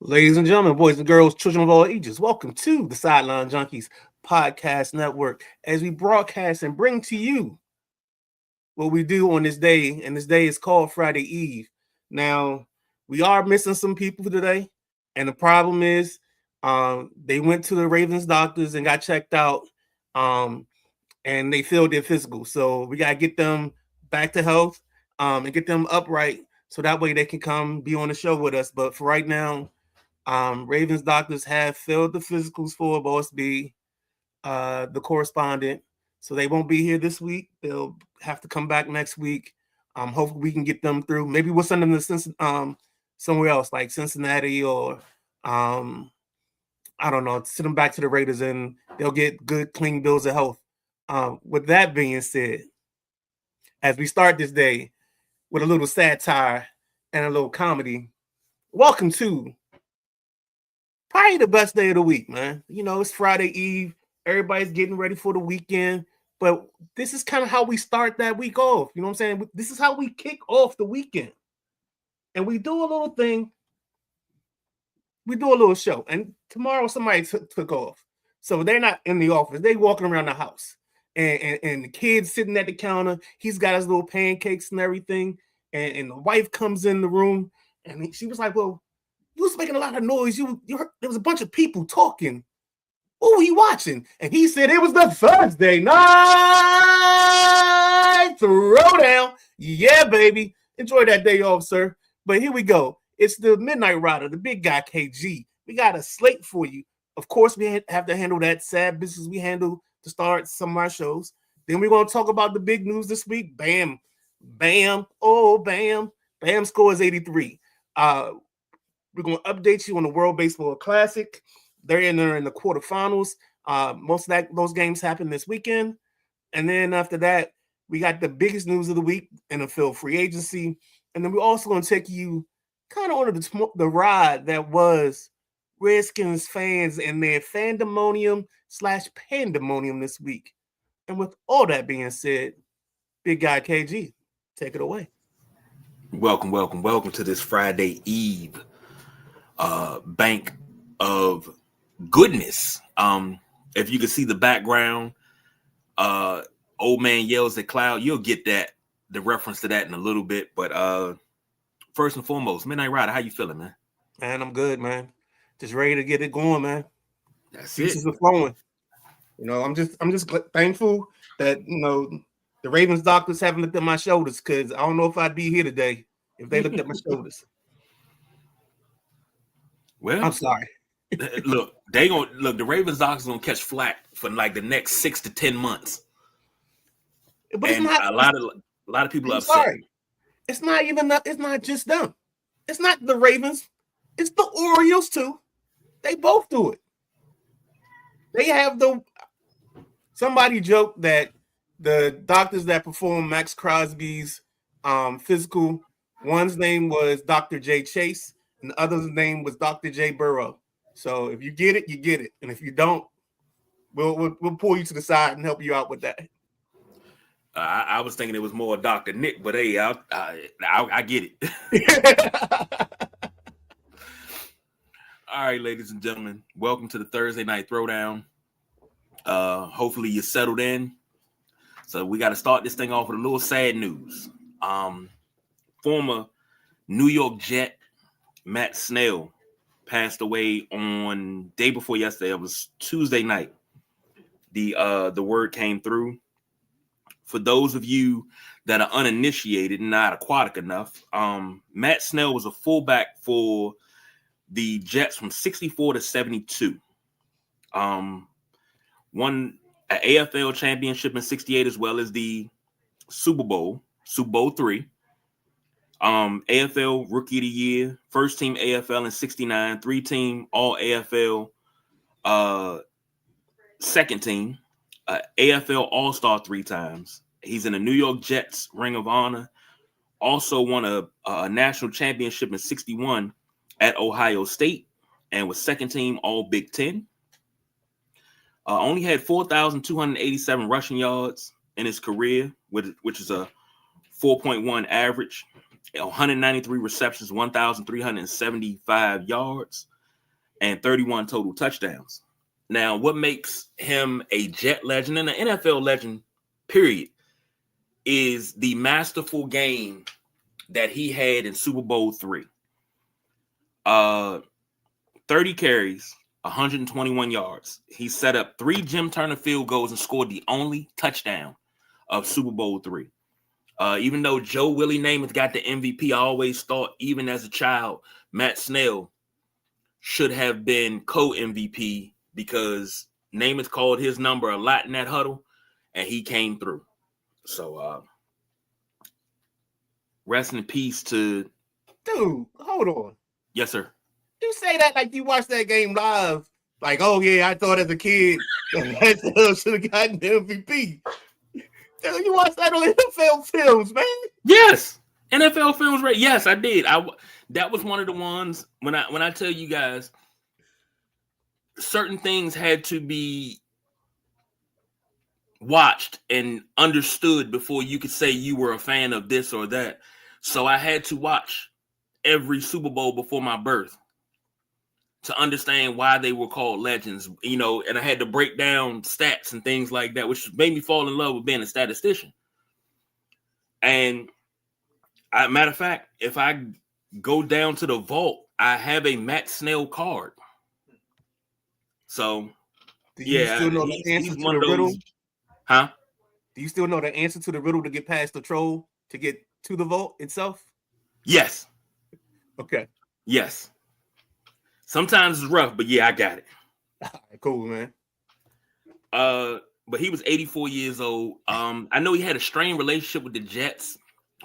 Ladies and gentlemen, boys and girls, children of all ages, welcome to the Sideline Junkies Podcast Network as we broadcast and bring to you what we do on this day. And this day is called Friday Eve. Now, we are missing some people today. And the problem is they went to the Ravens doctors and got checked out and they failed their physical. So we got to get them back to health and get them upright so that way they can come be on the show with us. But for right now, Ravens doctors have filled the physicals for Boss B, the correspondent. So they won't be here this week. They'll have to come back next week. Hopefully we can get them through. Maybe we'll send them to somewhere else, like Cincinnati or I don't know, send them back to the Raiders and they'll get good, clean bills of health. With that being said, as we start this day with a little satire and a little comedy, welcome to probably the best day of the week, man. You know, it's Friday Eve. Everybody's getting ready for the weekend. But this is kind of how we start that week off. You know what I'm saying? This is how we kick off the weekend. And we do a little thing. We do a little show. And tomorrow somebody took off. So they're not in the office. They walking around the house. And the kid's sitting at the counter. He's got his little pancakes and everything. And the wife comes in the room. And she was like, well, you was making a lot of noise. You heard, there was a bunch of people talking. What were you watching? And he said it was the Thursday night Throwdown. Yeah, baby. Enjoy that day off, sir. But here we go. It's the Midnight Rider, the big guy, KG. We got a slate for you. Of course, we have to handle that sad business we handle to start some of our shows. Then we're going to talk about the big news this week. Bam. Oh, Bam. Bam scores 83. We're going to update you on the World Baseball Classic. They're in the quarterfinals. Most of those games happen this weekend. And then after that, we got the biggest news of the week, NFL free agency. And then we're also going to take you kind of on the ride that was Redskins fans and their fandemonium/pandemonium this week. And with all that being said, big guy KG, take it away. Welcome to this Friday Eve bank of goodness. If you can see the background, old man yells at cloud, you'll get the reference to that in a little bit. But first and foremost, Midnight Rider, how you feeling, man? Man, I'm good, man. Just ready to get it going, man. That's Pieces it. are flowing. You know, I'm just thankful that, you know, the Ravens doctors haven't looked at my shoulders, because I don't know if I'd be here today if they looked at my shoulders. Well, I'm sorry. Look, the Ravens doctors gonna catch flack for like the next 6 to 10 months. But and it's not, a lot of people are upset. Sorry. It's not just them. It's not the Ravens. It's the Orioles too. They both do it. They have somebody joked that the doctors that performed Max Crosby's physical, one's name was Dr. J. Chase and the other's name was Dr. J. Burrow. So if you get it, you get it. And if you don't, we'll pull you to the side and help you out with that. I was thinking it was more Dr. Nick, but hey, I get it. All right, ladies and gentlemen, welcome to the Thursday night Throwdown. Hopefully you're settled in. So we got to start this thing off with a little sad news. Former New York Jet Matt Snell passed away on day before yesterday. It was Tuesday night. The word came through. For those of you that are uninitiated and not aquatic enough, Matt Snell was a fullback for the Jets from 64 to 72. Won an AFL championship in 68 as well as the Super Bowl 3. AFL Rookie of the Year, first team AFL in 69, 3-team All AFL, second team, AFL All-Star 3 times. He's in the New York Jets Ring of Honor. Also won a national championship in 61 at Ohio State and was second team All Big Ten. Only had 4,287 rushing yards in his career, which is a 4.1 average. 193 receptions, 1,375 yards. and 31 total touchdowns. Now, what makes him a Jet legend and an NFL legend, period, is the masterful game that he had in Super Bowl III. 30 carries, 121 yards. He set up 3 Jim Turner field goals and scored the only touchdown of Super Bowl III. Even though Joe Willie Namath got the MVP, I always thought, even as a child, Matt Snell should have been co-MVP because Namath called his number a lot in that huddle, and he came through. So, rest in peace to... Dude, hold on. Yes, sir. You say that like you watched that game live. Like, oh, yeah, I thought as a kid that Snell should have gotten the MVP. Dude, you watched that on NFL films, man. Yes. NFL films, right? Yes, I did. That was one of the ones when I tell you guys, certain things had to be watched and understood before you could say you were a fan of this or that. So I had to watch every Super Bowl before my birth to understand why they were called legends, and I had to break down stats and things like that, which made me fall in love with being a statistician. And matter of fact, if I go down to the vault, I have a Matt Snell card. So, do you still know the answer to the riddle? Huh? Do you still know the answer to the riddle to get past the troll to get to the vault itself? Yes. Okay. Yes. Sometimes it's rough, but yeah, I got it. All right, cool, man. But he was 84 years old. I know he had a strained relationship with the Jets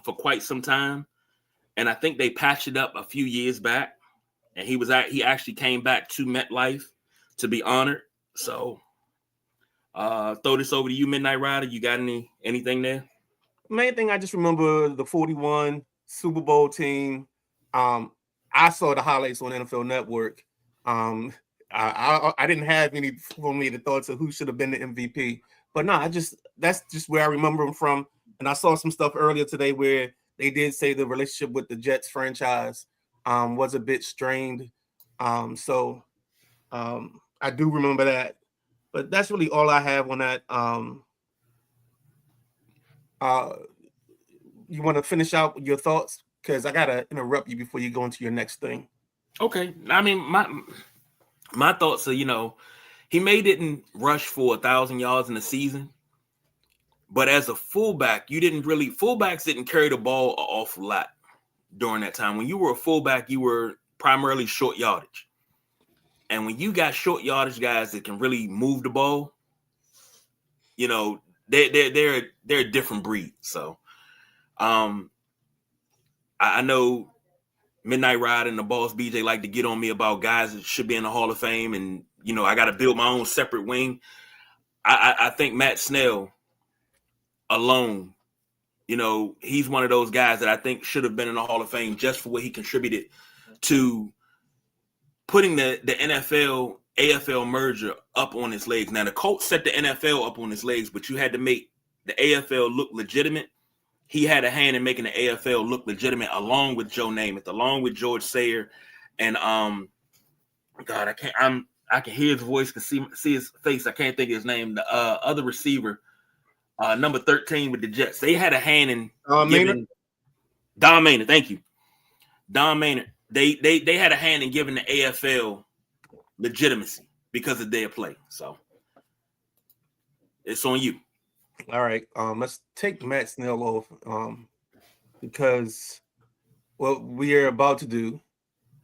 for quite some time, and I think they patched it up a few years back. And he actually came back to MetLife to be honored. So, throw this over to you, Midnight Rider. You got anything there? Main thing I just remember the 41 Super Bowl team. I saw the highlights on NFL Network. I didn't have any formulated thoughts of who should have been the MVP, but no, that's just where I remember them from. And I saw some stuff earlier today where they did say the relationship with the Jets franchise was a bit strained. So I do remember that, but that's really all I have on that. You want to finish out your thoughts? Because I gotta interrupt you before you go into your next thing. Okay. I mean, my thoughts are, he didn't rush for 1,000 yards in the season, but as a fullback, fullbacks didn't carry the ball an awful lot during that time. When you were a fullback, you were primarily short yardage. And when you got short yardage guys that can really move the ball, they're a different breed. So, I know Midnight Ride and the Boss BJ like to get on me about guys that should be in the Hall of Fame, and I got to build my own separate wing. I think Matt Snell alone, he's one of those guys that I think should have been in the Hall of Fame just for what he contributed to putting the NFL AFL merger up on its legs. Now the Colts set the NFL up on its legs, but you had to make the AFL look legitimate. He had a hand in making the AFL look legitimate, along with Joe Namath, along with George Sayer, and God, I can hear his voice, can see his face. I can't think of his name. The other receiver, number 13 with the Jets. They had a hand in giving Don Maynard. Thank you, Don Maynard. They had a hand in giving the AFL legitimacy because of their play. So it's on you. All right, let's take Matt Snell off because what we are about to do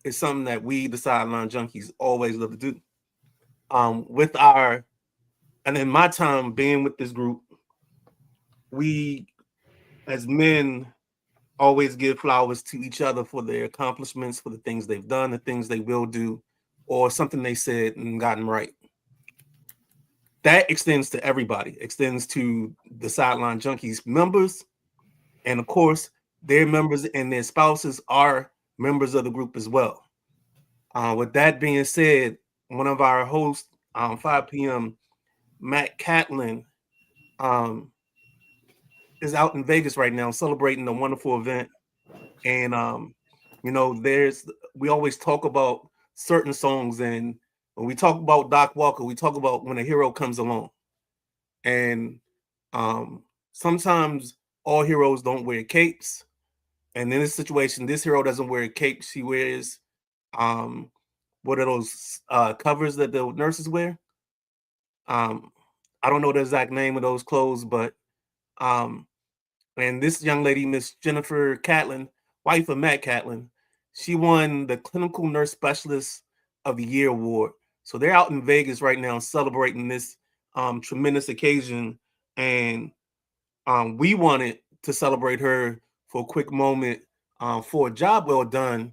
is something that we, the Sideline Junkies, always love to do. And in my time being with this group, we, as men, always give flowers to each other for their accomplishments, for the things they've done, the things they will do, or something they said and gotten right. That extends to everybody, extends to the Sideline Junkies members. And of course, their members and their spouses are members of the group as well. With that being said, one of our hosts, 5 p.m., Matt Catlin, is out in Vegas right now celebrating a wonderful event. And, we always talk about certain songs. And when we talk about Doc Walker, we talk about when a hero comes along. And sometimes all heroes don't wear capes. And in this situation, this hero doesn't wear a cape. She wears what are those covers that the nurses wear? I don't know the exact name of those clothes, but and this young lady, Miss Jennifer Catlin, wife of Matt Catlin, she won the Clinical Nurse Specialist of the Year award. So they're out in Vegas right now celebrating this tremendous occasion, and we wanted to celebrate her for a quick moment for a job well done.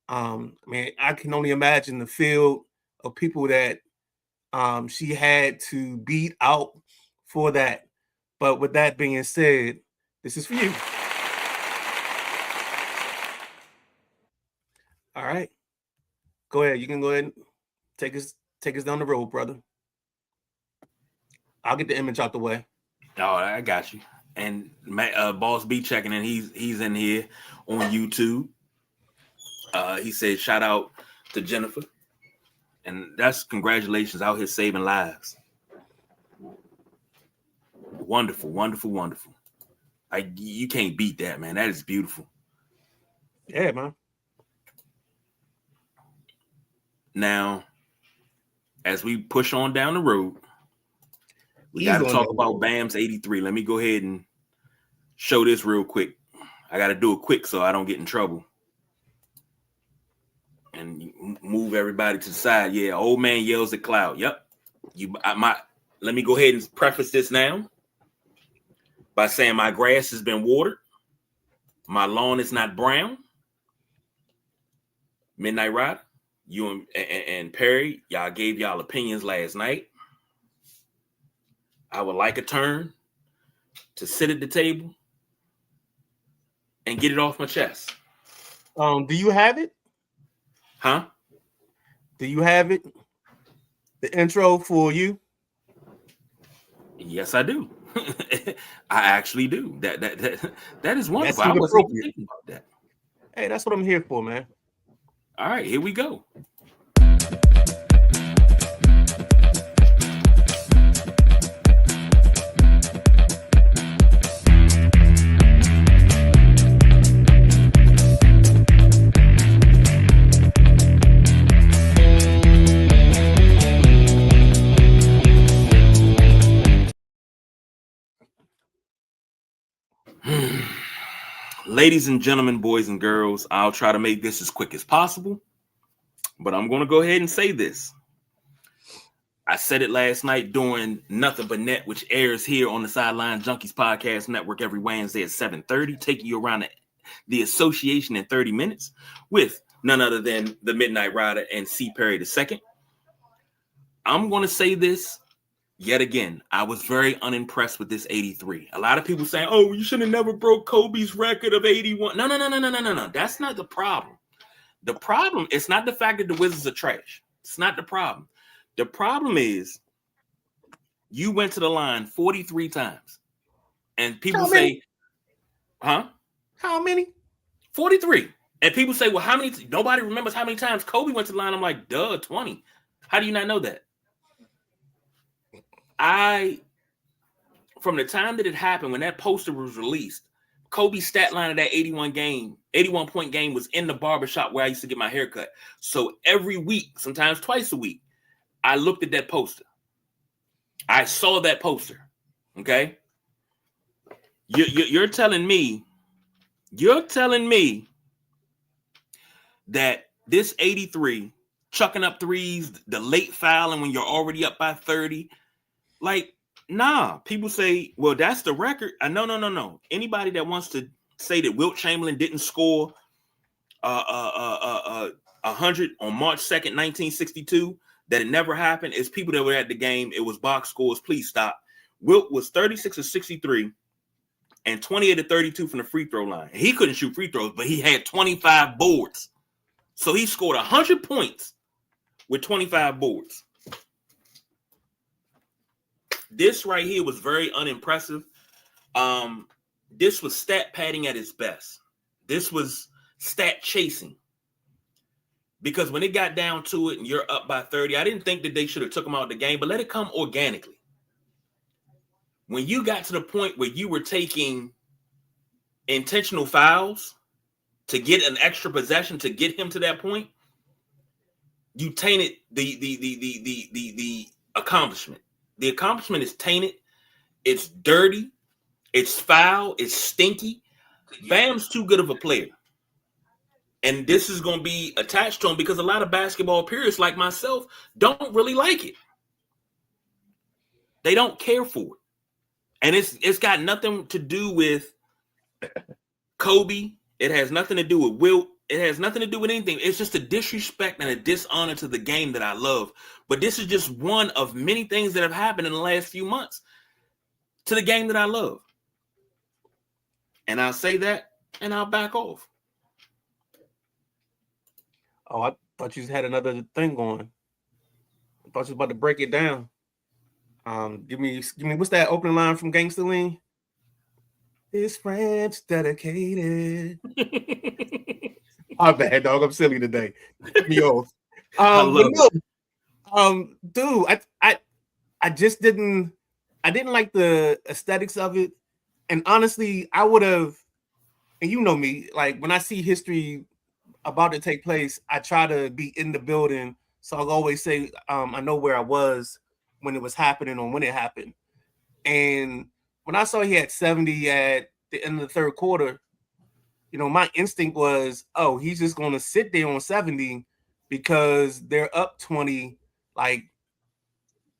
Man, I can only imagine the field of people that she had to beat out for that. But with that being said, this is for you. All right. Go ahead. You can go ahead and take us down the road, brother. I'll get the image out the way. Oh, I got you. And Boss B checking in. He's in here on YouTube. He said, shout out to Jennifer. And that's congratulations out here saving lives. Wonderful, wonderful, wonderful. You can't beat that, man. That is beautiful. Yeah, man. Now, as we push on down the road, we got to talk about Bam's 83. Let me go ahead and show this real quick. I got to do it quick so I don't get in trouble. And move everybody to the side. Yeah, old man yells at cloud. Yep. Let me go ahead and preface this now by saying my grass has been watered. My lawn is not brown. Midnight Rider, you and Perry, y'all gave y'all opinions last night. I would like a turn to sit at the table and get it off my chest. Do you have it? Huh? Do you have it? The intro for you? Yes, I do. I actually do. That is wonderful. I wasn't even thinking about that. Hey, that's what I'm here for, man. All right, here we go. Ladies and gentlemen, boys and girls, I'll try to make this as quick as possible, but I'm going to go ahead and say this. I said it last night during Nothing But Net, which airs here on the Sideline Junkies Podcast Network every Wednesday at 7:30, taking you around the association in 30 minutes with none other than the Midnight Rider and C. Perry II. I'm going to say this yet again. I was very unimpressed with this 83. A lot of people saying, oh, you should have never broke Kobe's record of 81. No. That's not the problem. The problem is not the fact that the Wizards are trash. It's not the problem. The problem is you went to the line 43 times. And people say, huh? How many? 43. And people say, well, how many? Nobody remembers how many times Kobe went to the line. I'm like, duh, 20. How do you not know that? From the time that it happened, when that poster was released, Kobe's stat line of that 81-point game was in the barbershop where I used to get my hair cut. So every week, sometimes twice a week, I looked at that poster. I saw that poster. Okay. You're telling me that this 83 chucking up threes, the late fouling when you're already up by 30, like, nah. People say, well, that's the record. No. Anybody that wants to say that Wilt Chamberlain didn't score 100 on March 2nd, 1962, that it never happened, is people that were at the game. It was box scores. Please stop. Wilt was 36 of 63 and 28 of 32 from the free throw line. He couldn't shoot free throws, but he had 25 boards. So he scored 100 points with 25 boards. This right here was very unimpressive. This was stat padding at its best. This was stat chasing. Because when it got down to it and you're up by 30, I didn't think that they should have took him out of the game, but let it come organically. When you got to the point where you were taking intentional fouls to get an extra possession to get him to that point, you tainted the accomplishment. The accomplishment is tainted. It's dirty. It's foul. It's stinky. Bam's too good of a player. And this is going to be attached to him because a lot of basketball purists like myself don't really like it. They don't care for it. And it's got nothing to do with Kobe. It has nothing to do with Wilt. It has nothing to do with anything. It's just a disrespect and a dishonor to the game that I love. But this is just one of many things that have happened in the last few months to the game that I love. And I'll say that and I'll back off. Oh, I thought you had another thing going. I thought you was about to break it down. Give me what's that opening line from Gangsta Lean? This French dedicated. My bad, dog. I'm silly today. Get me off. I love it. Dude, I just didn't like the aesthetics of it. And honestly, I would have, and you know me, like when I see history about to take place, I try to be in the building. So I'll always say, I know where I was when it was happening or when it happened. And when I saw he had 70 at the end of the third quarter, you know, my instinct was, oh, he's just going to sit there on 70 because they're up 20. Like,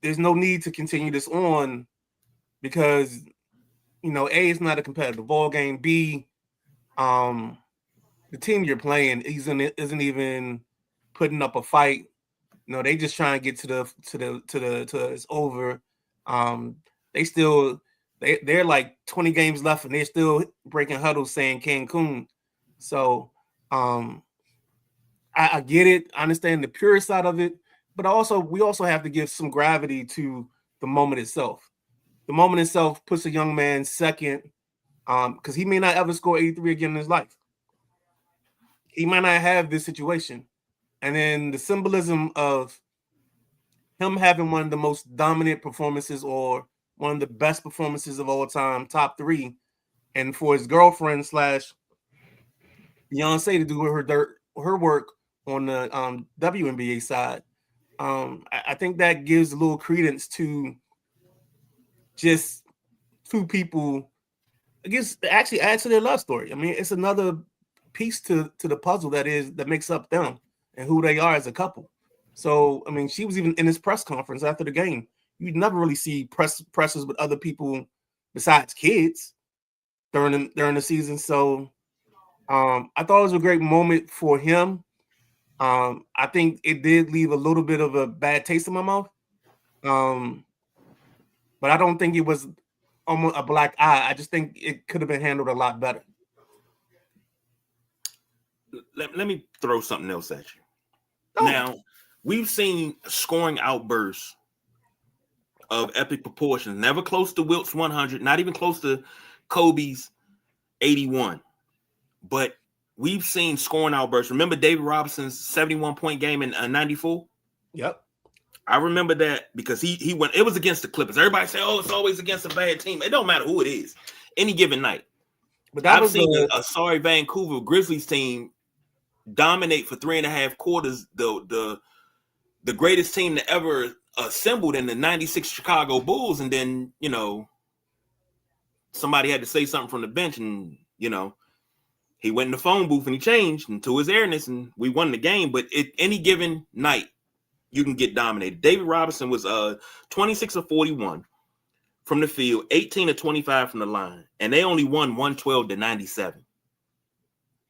there's no need to continue this on because, you know, A, it's not a competitive ball game. B, the team you're playing isn't even putting up a fight. You know, they just trying to get to it's over. They're like 20 games left and they're still breaking huddles saying Cancun. So I get it. I understand the pure side of it, but we also have to give some gravity to the moment itself. The moment itself puts a young man second because he may not ever score 83 again in his life. He might not have this situation. And then the symbolism of him having one of the most dominant performances or one of the best performances of all time, top 3, and for his girlfriend / Beyonce to do her work on the WNBA side. I think that gives a little credence to just two people. I guess actually adds to their love story. I mean, it's another piece to the puzzle that makes up them and who they are as a couple. So, I mean, she was even in this press conference after the game. You'd never really see presses with other people besides kids during the season. So, I thought it was a great moment for him. I think it did leave a little bit of a bad taste in my mouth. But I don't think it was almost a black eye. I just think it could have been handled a lot better. Let me throw something else at you. Oh. Now, we've seen scoring outbursts of epic proportions, never close to Wilt's 100, not even close to Kobe's 81. But we've seen scoring outbursts. Remember David Robinson's 71-point game in 94? Yep. I remember that because he went, it was against the Clippers. Everybody say, oh, it's always against a bad team. It don't matter who it is, any given night. But I've seen a sorry Vancouver Grizzlies team dominate for 3.5 quarters the greatest team that ever assembled in the 96 Chicago Bulls. And then, you know, somebody had to say something from the bench and, you know, he went in the phone booth and he changed into his airness and we won the game. But any given night, you can get dominated. David Robinson was 26 of 41 from the field, 18 of 25 from the line, and they only won 112-97.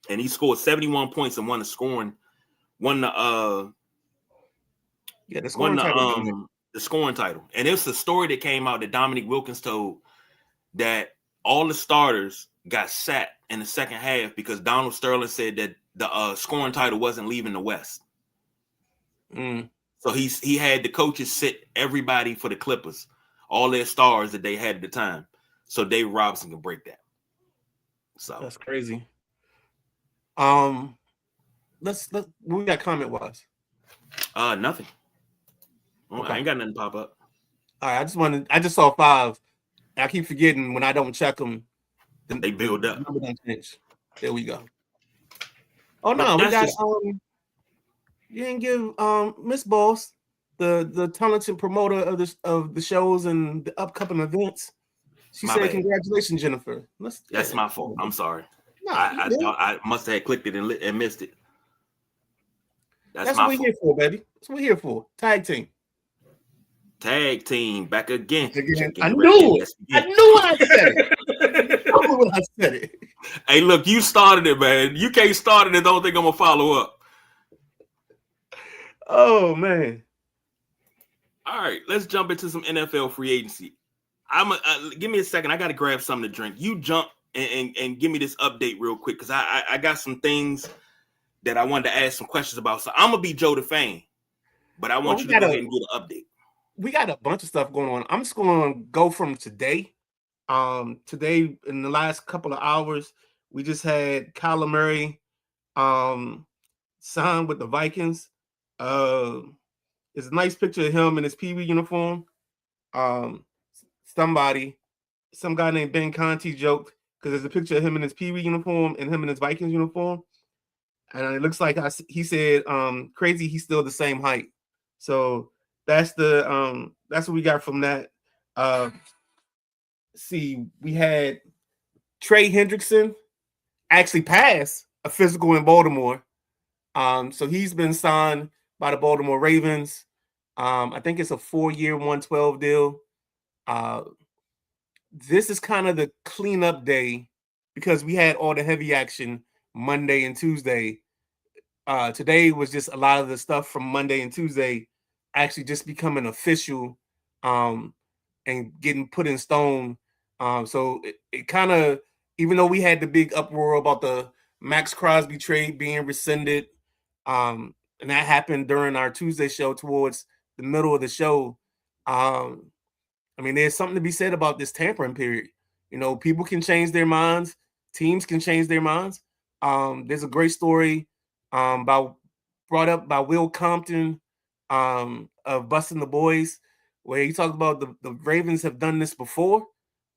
And he scored 71 points and won the scoring title. And it's a story that came out that Dominique Wilkins told that all the starters got sat in the second half because Donald Sterling said that the scoring title wasn't leaving the West. So he had the coaches sit everybody for the Clippers, all their stars that they had at the time, so David Robinson can break that. So that's crazy. Look, let's what we got comment wise. Nothing. Well, Okay. I ain't got nothing pop up. All right, I just saw 5. I keep forgetting when I don't check them. They build up. There we go. Oh no, we got you didn't give Miss Boss, the talented promoter of the shows and the upcoming events. She said, "Congratulations, Jennifer." That's my fault. I'm sorry. No, I must have clicked it and missed it. That's what we're here for, baby. That's what we're here for. Tag team back again. I knew it. I knew I said it. I knew when I said it. Hey, look, you started it, man. You can't start it and don't think I'm gonna follow up. Oh man. All right, let's jump into some NFL free agency. Give me a second. I got to grab something to drink. You jump and give me this update real quick because I got some things that I wanted to ask some questions about. So I'm gonna be Joe the fan, but I want you to go ahead and get an update. We got a bunch of stuff going on. I'm just going to go from today. Today in the last couple of hours, we just had Kyler Murray signed with the Vikings. It's a nice picture of him in his Pee Wee uniform. Some guy named Ben Conti joked because there's a picture of him in his Pee Wee uniform and him in his Vikings uniform. And it looks like he said, crazy, he's still the same height. So that's what we got from that. See, we had Trey Hendrickson actually pass a physical in Baltimore. So he's been signed by the Baltimore Ravens. I think it's a 4-year, $112 deal. This is kind of the cleanup day because we had all the heavy action Monday and Tuesday. Today was just a lot of the stuff from Monday and Tuesday actually just becoming official and getting put in stone. So it kind of, even though we had the big uproar about the Max Crosby trade being rescinded, and that happened during our Tuesday show towards the middle of the show. I mean, there's something to be said about this tampering period. You know, people can change their minds. Teams can change their minds. There's a great story brought up by Will Compton of Busting the Boys, where he talked about the Ravens have done this before.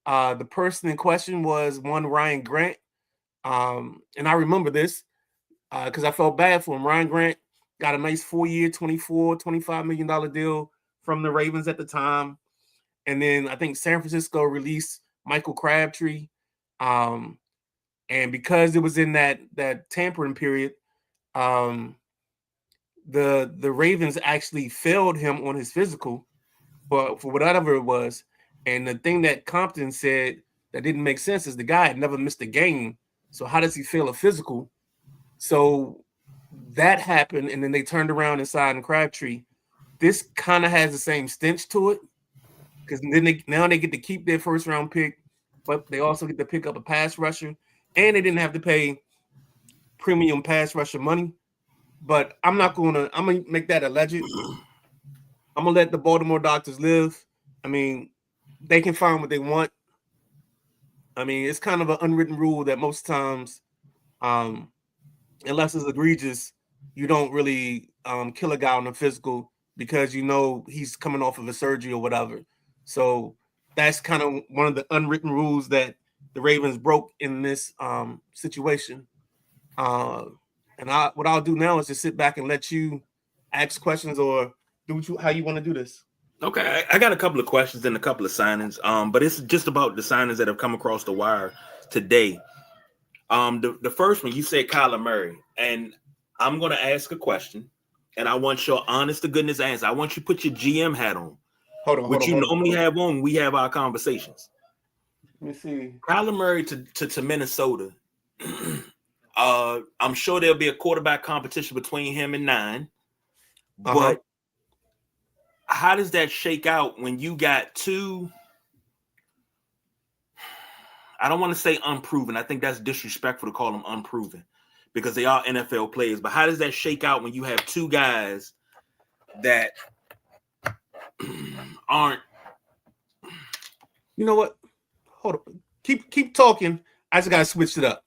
The person in question was one Ryan Grant. And I remember this because I felt bad for him. Ryan Grant got a nice 4-year, $25 million deal from the Ravens at the time. And then I think San Francisco released Michael Crabtree. And because it was in that tampering period, the Ravens actually failed him on his physical for whatever it was. And the thing that Compton said that didn't make sense is the guy had never missed a game. So how does he fail a physical? So that happened, and then they turned around and signed Crabtree. This kind of has the same stench to it because then now they get to keep their first round pick, but they also get to pick up a pass rusher, and they didn't have to pay premium pass rusher money. But I'm gonna make that alleged. I'm gonna let the Baltimore doctors live. I mean, they can find what they want. I mean, it's kind of an unwritten rule that most times, unless it's egregious, you don't really kill a guy on a physical because you know he's coming off of a surgery or whatever. So that's kind of one of the unwritten rules that the Ravens broke in this situation. And what I'll do now is just sit back and let you ask questions or do how you want to do this. Okay, I got a couple of questions and a couple of signings, but it's just about the signings that have come across the wire today. The first one, you said Kyler Murray, and I'm going to ask a question, and I want your honest to goodness answer. I want you to put your GM hat on. Which you normally have on when we have our conversations. Let me see. Kyler Murray to Minnesota. I'm sure there'll be a quarterback competition between him and 9. But how does that shake out when you got 2? I don't want to say unproven. I think that's disrespectful to call them unproven because they are NFL players. But how does that shake out when you have 2 guys that aren't? You know what? Hold on. Keep talking. I just gotta switch it up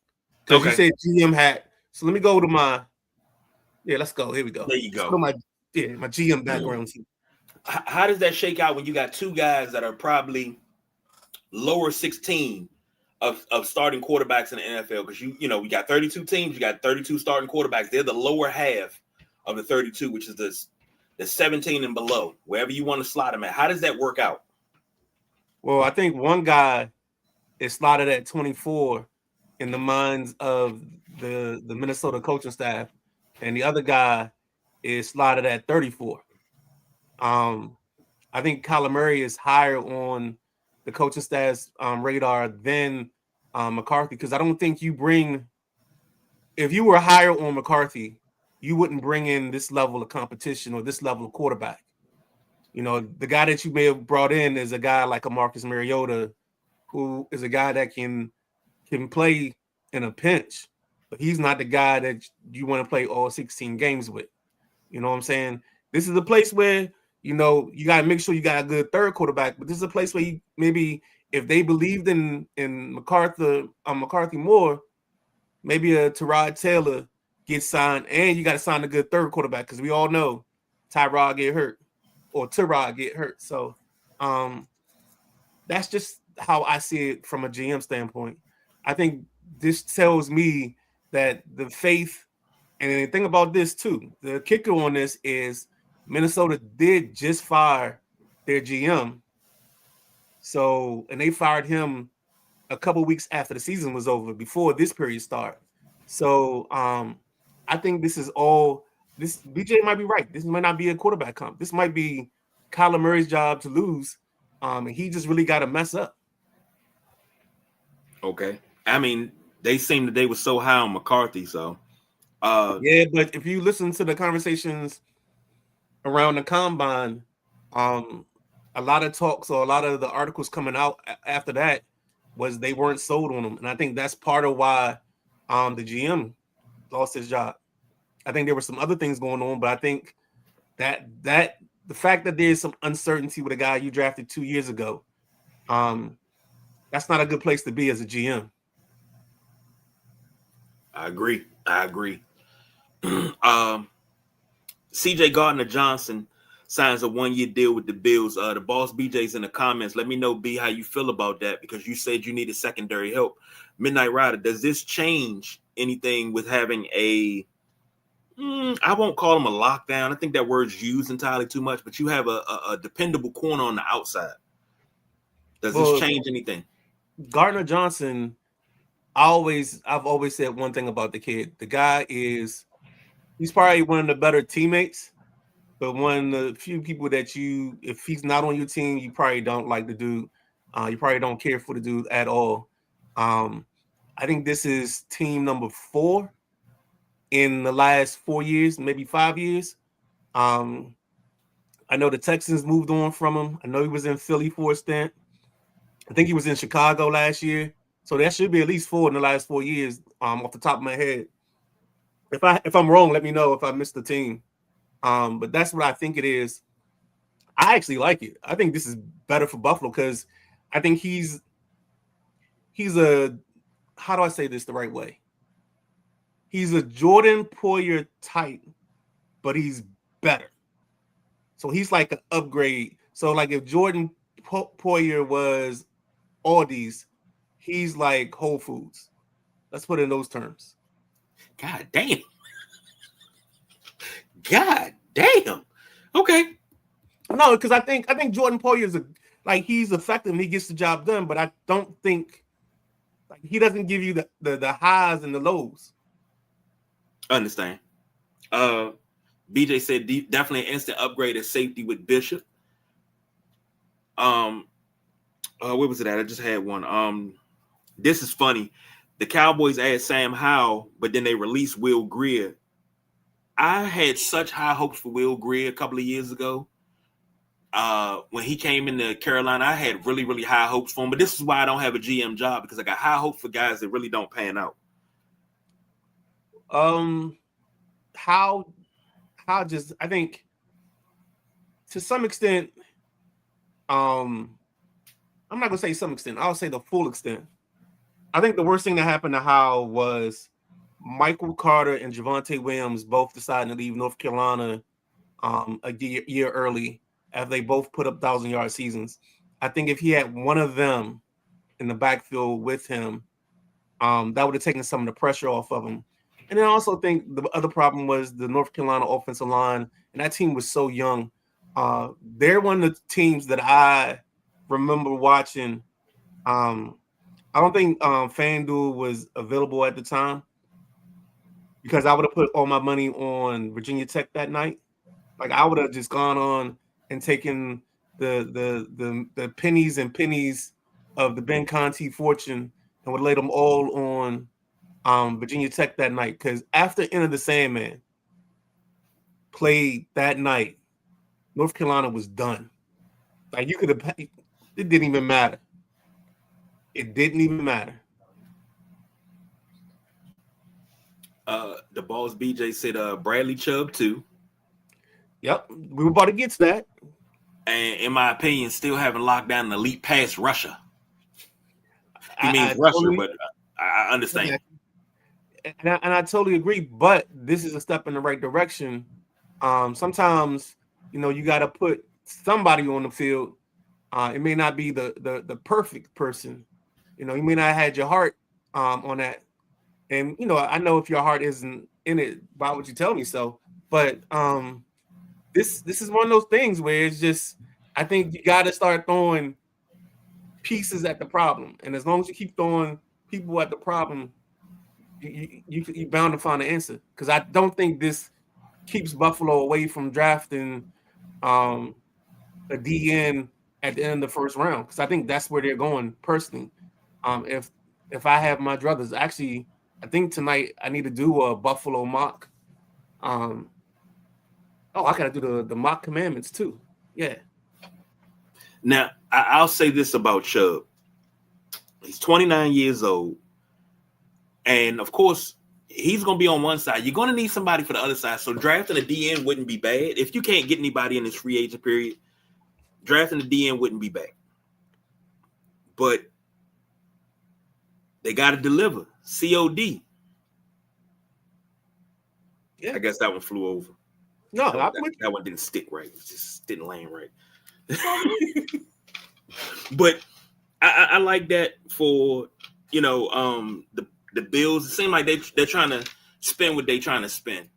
because you said GM hat. So let me go to my Yeah, let's go. Here we go. There you Let's go. go to my GM background team. How does that shake out when you got two guys that are probably lower 16 of starting quarterbacks in the NFL? Because we got 32 teams, you got 32 starting quarterbacks. They're the lower half of the 32, which is the 17 and below, wherever you want to slot them at. How does that work out? Well, I think one guy is slotted at 24 in the minds of the Minnesota coaching staff, and the other guy is slotted at 34. I think Kyler Murray is higher on the coaching staff's radar than McCarthy, because I don't think if you were higher on McCarthy, you wouldn't bring in this level of competition or this level of quarterback. The guy that you may have brought in is a guy like a Marcus Mariota, who is a guy that can play in a pinch, but he's not the guy that you want to play all 16 games with. You know what I'm saying? This is a place where, you got to make sure you got a good third quarterback, but this is a place where maybe if they believed in McCarthy more, maybe a Tyrod Taylor gets signed, and you got to sign a good third quarterback, because we all know Tyrod get hurt or Tyrod get hurt. So that's just how I see it from a GM standpoint. I think this tells me that the faith, and the thing about this too, the kicker on this is Minnesota did just fire their GM. So, and they fired him a couple weeks after the season was over, before this period started. So, I think this BJ might be right. This might not be a quarterback comp. This might be Kyler Murray's job to lose. And he just really got to mess up. Okay. I mean, they seemed that they were so high on McCarthy, so yeah, but if you listen to the conversations around the combine, a lot of talks or a lot of the articles coming out after that was they weren't sold on him, and I think that's part of why the GM lost his job. I think there were some other things going on, but I think that the fact that there's some uncertainty with a guy you drafted 2 years ago, that's not a good place to be as a GM. I agree. CJ Gardner-Johnson signs a 1-year deal with the Bills. The boss BJ's in the comments. Let me know, B, how you feel about that, because you said you needed secondary help. Midnight Rider, does this change anything with having I won't call him a lockdown. I think that word's used entirely too much, but you have a dependable corner on the outside. Does this change anything? Gardner-Johnson, I've always said one thing about the kid. The guy he's probably one of the better teammates, but one of the few people that if he's not on your team, you probably don't like the dude. You probably don't care for the dude at all. I think this is team number 4 in the last 4 years, maybe 5 years. I know the Texans moved on from him. I know he was in Philly for a stint. I think he was in Chicago last year. So that should be at least 4 in the last 4 years, off the top of my head. If I'm wrong, let me know if I missed the team. But that's what I think it is. I actually like it. I think this is better for Buffalo, because I think he's a, how do I say this the right way? He's a Jordan Poyer type, but he's better. So he's like an upgrade. So like if Jordan Poyer was Aldi's, he's like Whole Foods. Let's put it in those terms. God damn. Okay. No, because I think Jordan Poyer is he's effective and he gets the job done, but I don't think he doesn't give you the highs and the lows. Understand. BJ said definitely an instant upgrade at safety with Bishop. Where was it at? I just had one. This is funny. The Cowboys add Sam Howell, but then they released Will Grier. I had such high hopes for Will Grier a couple of years ago. When he came into Carolina, I had really, really high hopes for him. But this is why I don't have a GM job, because I got high hopes for guys that really don't pan out. I think to some extent, I'm not gonna say some extent. I'll say the full extent. I think the worst thing that happened to Howell was Michael Carter and Javonte Williams both deciding to leave North Carolina a year early after they both put up 1,000-yard seasons. I think if he had one of them in the backfield with him, that would have taken some of the pressure off of him. And then I also think the other problem was the North Carolina offensive line, and that team was so young. They're one of the teams that I remember watching. I don't think FanDuel was available at the time because I would have put all my money on Virginia Tech that night. Like I would have just gone on and taken the pennies and pennies of the Ben Conti fortune and would lay them all on Virginia Tech that night. Because after Enter the Sandman played that night, North Carolina was done. Like you could have, it didn't even matter. It didn't even matter. The boss BJ said Bradley Chubb too. Yep, we were about to get to that. And in my opinion, still haven't locked down an elite pass rusher. He means rusher, totally, but I understand. And I totally agree. But this is a step in the right direction. Sometimes, you got to put somebody on the field. It may not be the perfect person. You may not have had your heart on that. And, I know if your heart isn't in it, why would you tell me so? But this is one of those things where it's just, I think you got to start throwing pieces at the problem. And as long as you keep throwing people at the problem, you're bound to find an answer. Because I don't think this keeps Buffalo away from drafting a DN at the end of the first round. Because I think that's where they're going personally. If I have my druthers, actually, I think tonight I need to do a Buffalo mock. I gotta do the mock commandments too. Yeah. Now I'll say this about Chubb. He's 29 years old, and of course he's gonna be on one side. You're gonna need somebody for the other side. So drafting a DN wouldn't be bad. If you can't get anybody in this free agent period, drafting a DN wouldn't be bad. But they got to deliver. COD. Yeah, I guess that one flew over. No, that one didn't stick right. It just didn't land right. But I like that for the Bills. It seems like they're trying to spend what they're trying to spend,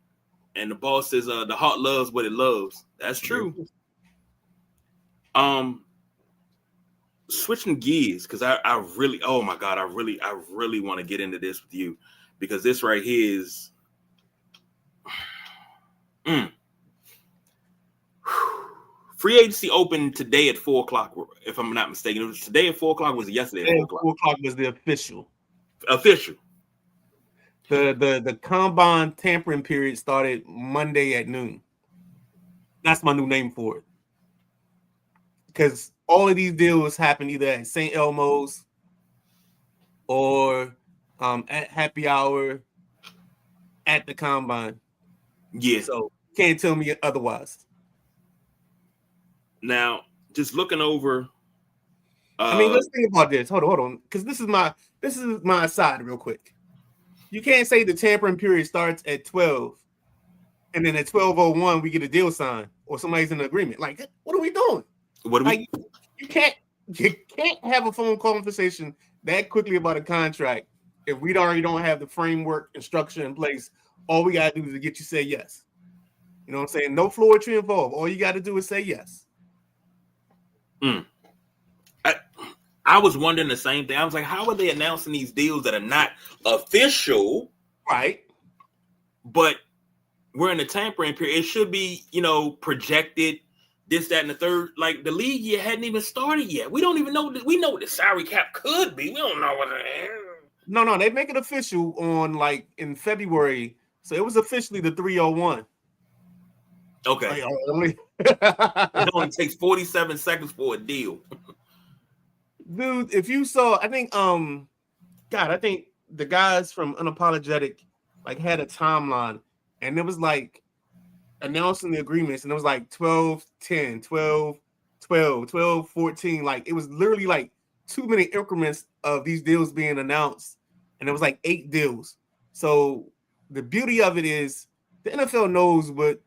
and the boss says the heart loves what it loves. That's true. Switching gears, because I really, oh my God, I really want to get into this with you, because this right here is free agency opened today at 4:00, if I'm not mistaken. It was today at 4:00. Was it yesterday at 4:00? 4:00 was the official. The combine tampering period started Monday at noon. That's my new name for it. Because all of these deals happen either at St. Elmo's or at happy hour at the combine. Yeah. So can't tell me otherwise. Now, just looking over. Let's think about this. Hold on. Because this is my aside real quick. You can't say the tampering period starts at 12 and then at 12:01 we get a deal signed or somebody's in an agreement. Like, what are we doing? You can't have a phone conversation that quickly about a contract if we already don't have the framework and structure in place. All we gotta do is to get you to say yes. You know what I'm saying? No floetry involved. All you gotta do is say yes. I was wondering the same thing. I was like, how are they announcing these deals that are not official? Right. But we're in the tampering period. It should be, projected. This, that, and the third. Like the league year hadn't even started yet. We don't even know. We know what the salary cap could be. We don't know what it is. No, they make it official on in February. So it was officially the 301. Okay. It only takes 47 seconds for a deal. Dude, if you saw, I think the guys from Unapologetic had a timeline, and it was announcing the agreements, and it was 12-10, 12-12, 12-14. It was literally 2 minute increments of these deals being announced, and it was 8 deals. So the beauty of it is the NFL knows what.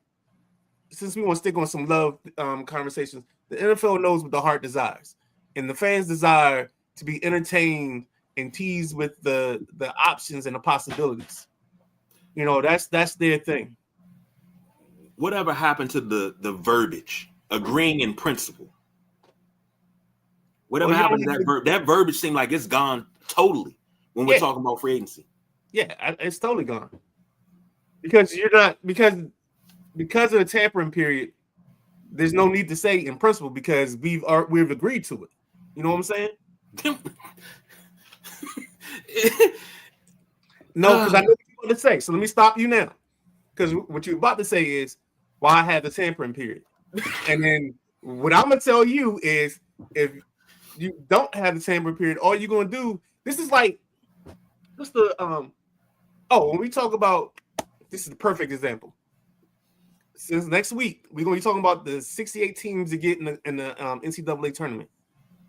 Since we want to stick on some love conversations, the NFL knows what the heart desires, and the fans desire to be entertained and teased with the options and the possibilities. You know, that's their thing. Whatever happened to the verbiage, agreeing in principle? Whatever happened to that verb? That verbiage seemed like it's gone totally when we're talking about free agency. Yeah, it's totally gone because you're not because of the tampering period. There's no need to say in principle because we've agreed to it. You know what I'm saying? No, because I know what you're going to say. So let me stop you now. Because what you're about to say is why I had the tampering period. And then what I'm going to tell you is if you don't have the tampering period, all you're going to do, this is like, what's the, when we talk about, this is the perfect example. Since next week, we're going to be talking about the 68 teams that get in the NCAA tournament.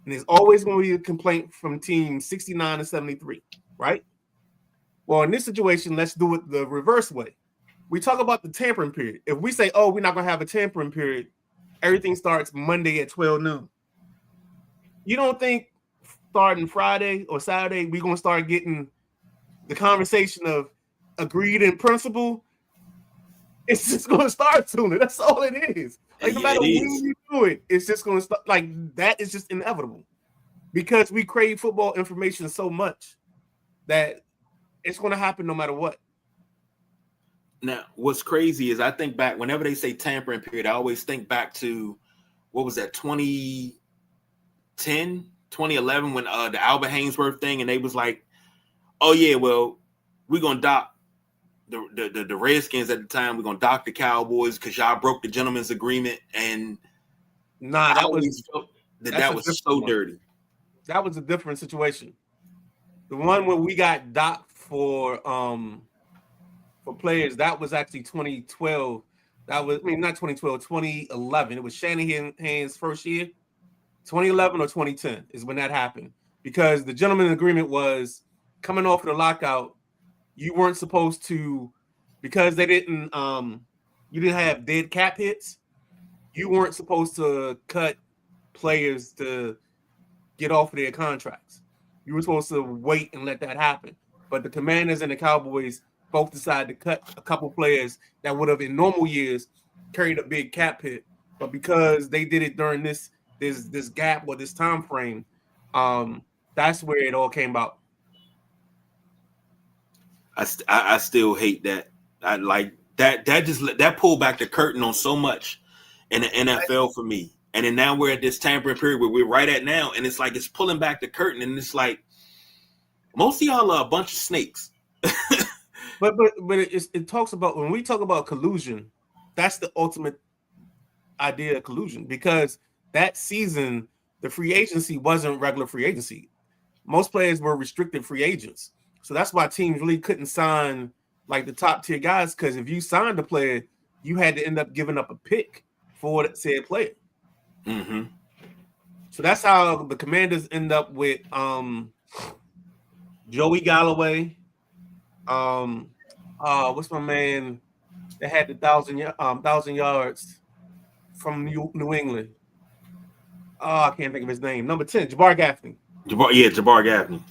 And there's always going to be a complaint from teams 69 and 73, right? Well, in this situation, let's do it the reverse way. We talk about the tampering period. If we say, we're not going to have a tampering period, everything starts Monday at 12 noon. You don't think starting Friday or Saturday, we're going to start getting the conversation of agreed in principle? It's just going to start sooner. That's all it is. Like, no matter when you do it, it's just going to start. Like, that is just inevitable because we crave football information so much that it's going to happen no matter what. Now, what's crazy is I think back whenever they say tampering period, I always think back to what was that 2010, 2011 when the Albert Haynesworth thing, and they was like, oh yeah, well, we're gonna dock the Redskins at the time. We're gonna dock the Cowboys because y'all broke the gentleman's agreement, and that was so dirty. That was a different situation. The one where we got docked for players, that was actually 2012. That was, not 2012, 2011. It was Shanahan's first year. 2011 or 2010 is when that happened because the gentleman's agreement was coming off of the lockout. You weren't supposed to, because they didn't, you didn't have dead cap hits. You weren't supposed to cut players to get off of their contracts. You were supposed to wait and let that happen. But the Commanders and the Cowboys both decided to cut a couple players that would have in normal years carried a big cap hit. But because they did it during this gap or this time frame, that's where it all came about. I still hate that. I like that that pulled back the curtain on so much in the NFL for me. And then now we're at this tampering period where we're right at now, and it's like it's pulling back the curtain, and it's like most of y'all are a bunch of snakes. but it talks about, when we talk about collusion, that's the ultimate idea of collusion, because that season the free agency wasn't regular free agency. Most players were restricted free agents. So that's why teams really couldn't sign like the top tier guys, because if you signed a player, you had to end up giving up a pick for said player. Mm-hmm. So that's how the Commanders end up with Joey Galloway. What's my man that had the 1,000 yards from New England? I can't think of his name. Number 10, Jabbar Gaffney. Jabbar Gaffney.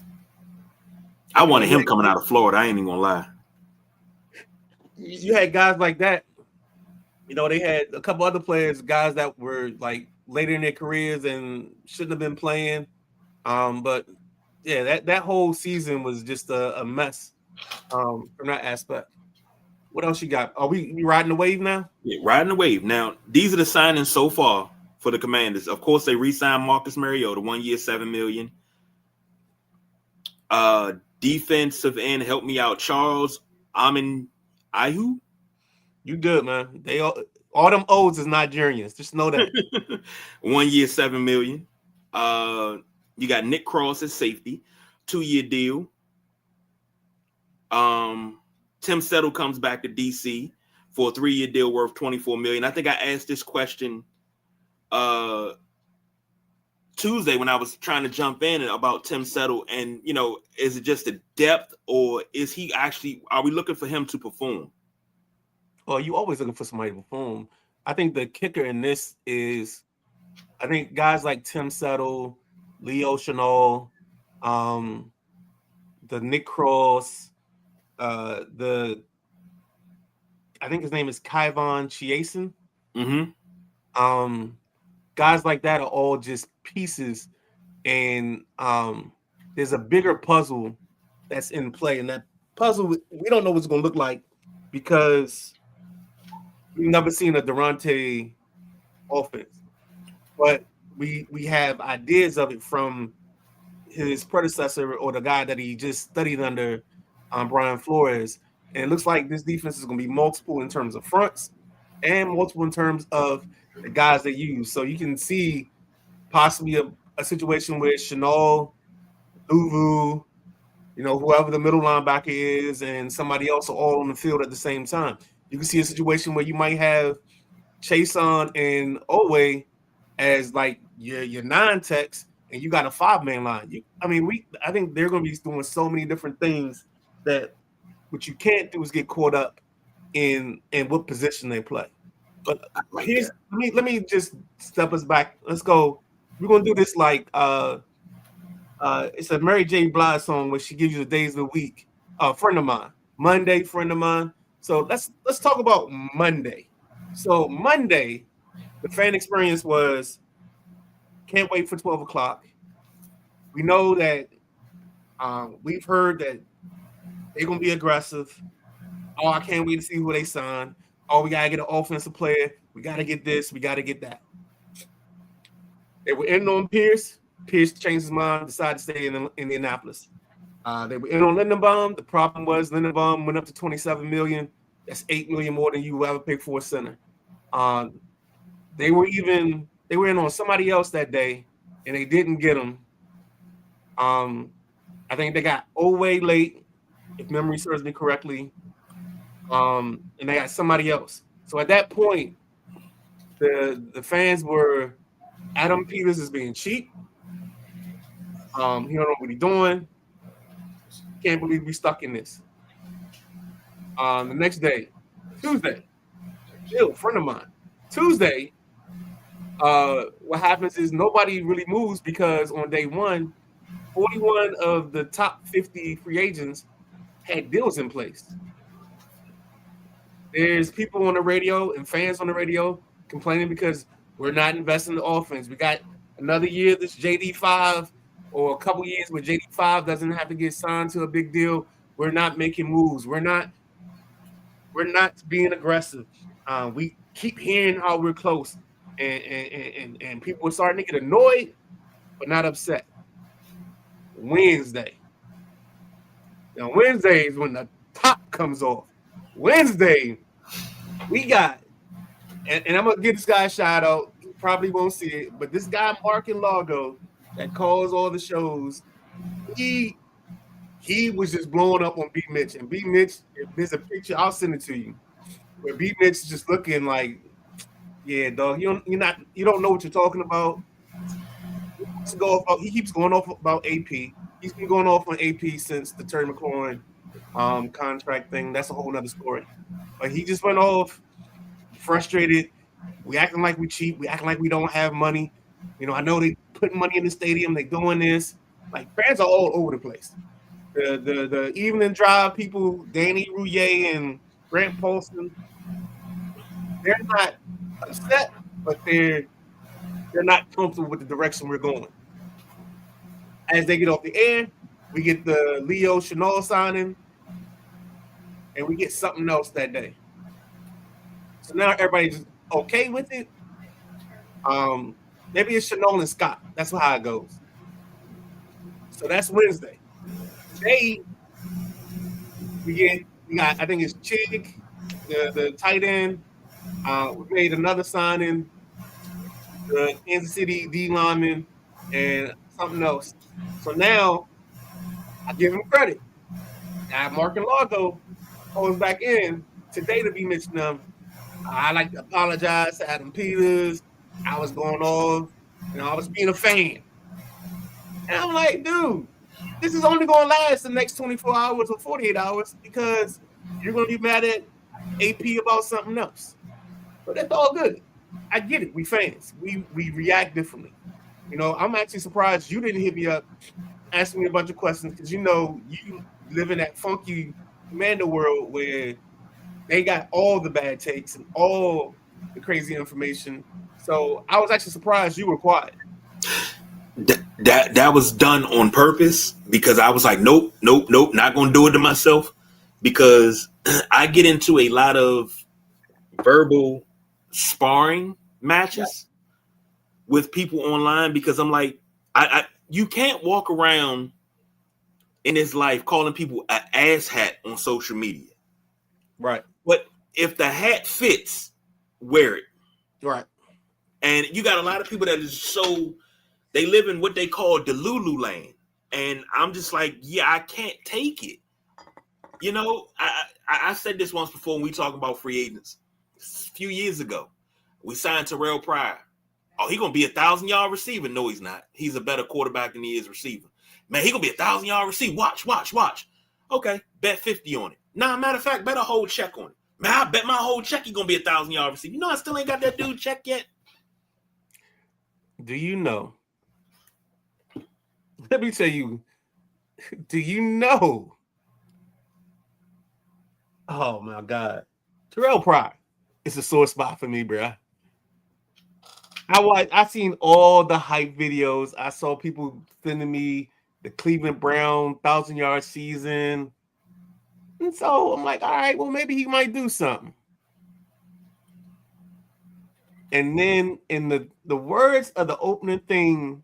I wanted him coming out of Florida. I ain't even gonna lie. You had guys like that. You know, they had a couple other players, guys that were like later in their careers and shouldn't have been playing. But yeah, that whole season was just a mess from that aspect. What else you got? Are we riding the wave now? Yeah, riding the wave. Now, these are the signings so far for the Commanders. Of course, they re-signed Marcus Mariota, 1 year, $7 million. Defensive end, help me out, Charles Ayu. You good, man. They all them O's is Nigerians. Just know that. 1 year, $7 million. You got Nick Cross as safety, 2-year deal. Tim Settle comes back to DC for a 3-year deal worth $24 million. I think I asked this question 2 Tuesday when I was trying to jump in about Tim Settle, and is it just the depth, or is he actually? Are we looking for him to perform? Well, you always looking for somebody to perform. I think the kicker in this is, I think guys like Tim Settle, Leo Chenal, the Nick Cross, the I think his name is Kyvon Chiasen. Mm-hmm. Guys like that are all just pieces, and there's a bigger puzzle that's in play, and that puzzle we don't know what's going to look like because we've never seen a Durante offense, but we have ideas of it from his predecessor or the guy that he just studied under, Brian Flores. And it looks like this defense is going to be multiple in terms of fronts and multiple in terms of the guys they use. So you can see possibly a situation where Chenal, Luvu, whoever the middle linebacker is, and somebody else are all on the field at the same time. You can see a situation where you might have Chason and Owe as like your 9 techs, and you got a 5-man line. I think they're going to be doing so many different things that what you can't do is get caught up in what position they play. But let me just step us back. Let's go. We're gonna do this like it's a Mary J. Blige song where she gives you the days of the week. Friend of mine, Monday, friend of mine. So let's talk about Monday. So Monday, the fan experience was can't wait for 12 o'clock. We know that we've heard that they're gonna be aggressive. Oh, I can't wait to see who they sign. Oh, we gotta get an offensive player. We gotta get this. We gotta get that. They were in on Pierce. Pierce changed his mind, decided to stay in Indianapolis. They were in on Lindenbaum. The problem was Lindenbaum went up to $27 million. That's $8 million more than you will ever pick for a center. They were in on somebody else that day, and they didn't get him. I think they got Owe late, if memory serves me correctly. And they got somebody else. So at that point, the fans were Adam Peters is being cheap. He don't know what he's doing. Can't believe we stuck in this. The next day, Tuesday, Jill, friend of mine. Tuesday, what happens is nobody really moves because on day one, 41 of the top 50 free agents had deals in place. There's people on the radio and fans on the radio complaining because we're not investing in the offense. We got another year, this JD5, or a couple years where JD5 doesn't have to get signed to a big deal. We're not making moves. We're not being aggressive. We keep hearing how we're close, and people are starting to get annoyed, but not upset. Wednesday. Now, Wednesday is when the top comes off. Wednesday, we got, and I'm going to give this guy a shout out. He probably won't see it, but this guy, Mark in Largo, that calls all the shows, he was just blowing up on B. Mitch. And B. Mitch, if there's a picture, I'll send it to you, where B. Mitch is just looking like, yeah, dog, you don't know what you're talking about. He keeps going off about AP. He's been going off on AP since the Terry McLaurin contract thing. That's a whole nother story. But he just went off frustrated. We acting like we cheap. We acting like we don't have money. I know they put money in the stadium. They doing this. Like, fans are all over the place. The evening drive people, Danny Rouillet and Grant Paulson, they're not upset, but they're not comfortable with the direction we're going. As they get off the air, we get the Leo Chenal signing, and we get something else that day. So now everybody's okay with it. Maybe it's Chenal and Scott. That's how it goes. So that's Wednesday. Today, we got I think it's Chig, the tight end. We made another signing, the Kansas City D lineman, and something else. So now I give him credit. Now Mark and Largo calls back in today to be mentioning them. I like to apologize to Adam Peters. I was going off, I was being a fan. And I'm like, dude, this is only going to last the next 24 hours or 48 hours because you're going to be mad at AP about something else. But that's all good. I get it. We fans. We react differently. I'm actually surprised you didn't hit me up, asking me a bunch of questions because you live in that funky Commander world where they got all the bad takes and all the crazy information. So I was actually surprised you were quiet. That was done on purpose because I was like, nope, not gonna do it to myself because I get into a lot of verbal sparring matches with people online because I'm like, I you can't walk around in this life calling people an ass hat on social media. Right. But if the hat fits, wear it. Right. And you got a lot of people that is so they live in what they call Delulu land. And I'm just like, yeah, I can't take it. I said this once before when we talked about free agents a few years ago. We signed Terrell Pryor. Oh, he's gonna be 1,000-yard receiver. No, he's not. He's a better quarterback than he is receiver. Man, he's gonna be 1,000-yard receiver. Watch. Okay, bet 50 on it. Nah, matter of fact, bet a whole check on it. Man, I bet my whole check he's gonna be 1,000-yard receiver. I still ain't got that dude check yet. Do you know? Let me tell you. Do you know? Oh my God, Terrell Pryor is a sore spot for me, bro. I seen all the hype videos. I saw people sending me the Cleveland Brown 1,000-yard season. And so I'm like, all right, well, maybe he might do something. And then in the words of the opening thing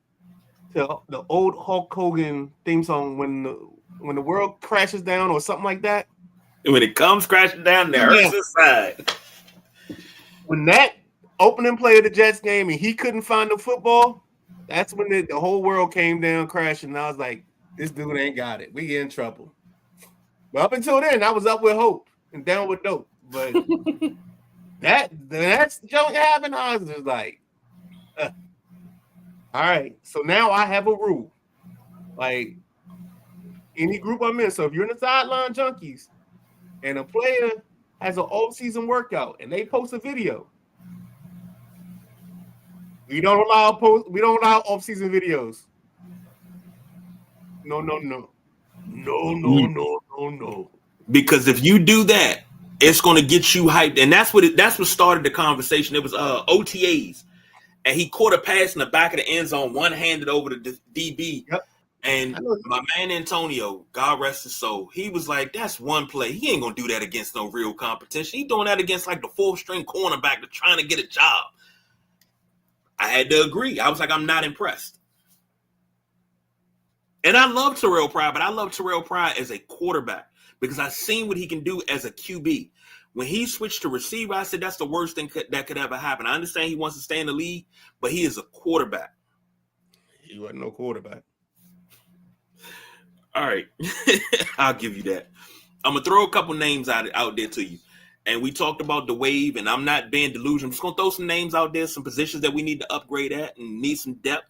to the old Hulk Hogan theme song, when the world crashes down or something like that. When it comes crashing down, there hurts inside. When that opening play of the Jets game and he couldn't find the football, that's when the whole world came down crashing. And I was like, this dude ain't got it. We get in trouble. But up until then, I was up with hope and down with dope. But that's junk happened. I was just like, all right. So now I have a rule. Like any group I'm in. So if you're in the sideline junkies and a player has an off-season workout and they post a video, we don't allow off-season videos. No. Because if you do that, it's going to get you hyped, and that's what started the conversation. It was OTAs, and he caught a pass in the back of the end zone, one-handed over the DB. Yep. And my man Antonio, God rest his soul, he was like, "That's one play. He ain't gonna do that against no real competition. He doing that against like the fourth-string cornerback that's trying to get a job." I had to agree. I was like, I'm not impressed. And I love Terrell Pryor, but I love Terrell Pryor as a quarterback because I've seen what he can do as a QB. When he switched to receiver, I said that's the worst thing that could ever happen. I understand he wants to stay in the league, but he is a quarterback. He wasn't no quarterback. All right. I'll give you that. I'm going to throw a couple names out there to you. And we talked about the wave, and I'm not being delusional. I'm just going to throw some names out there, some positions that we need to upgrade at and need some depth.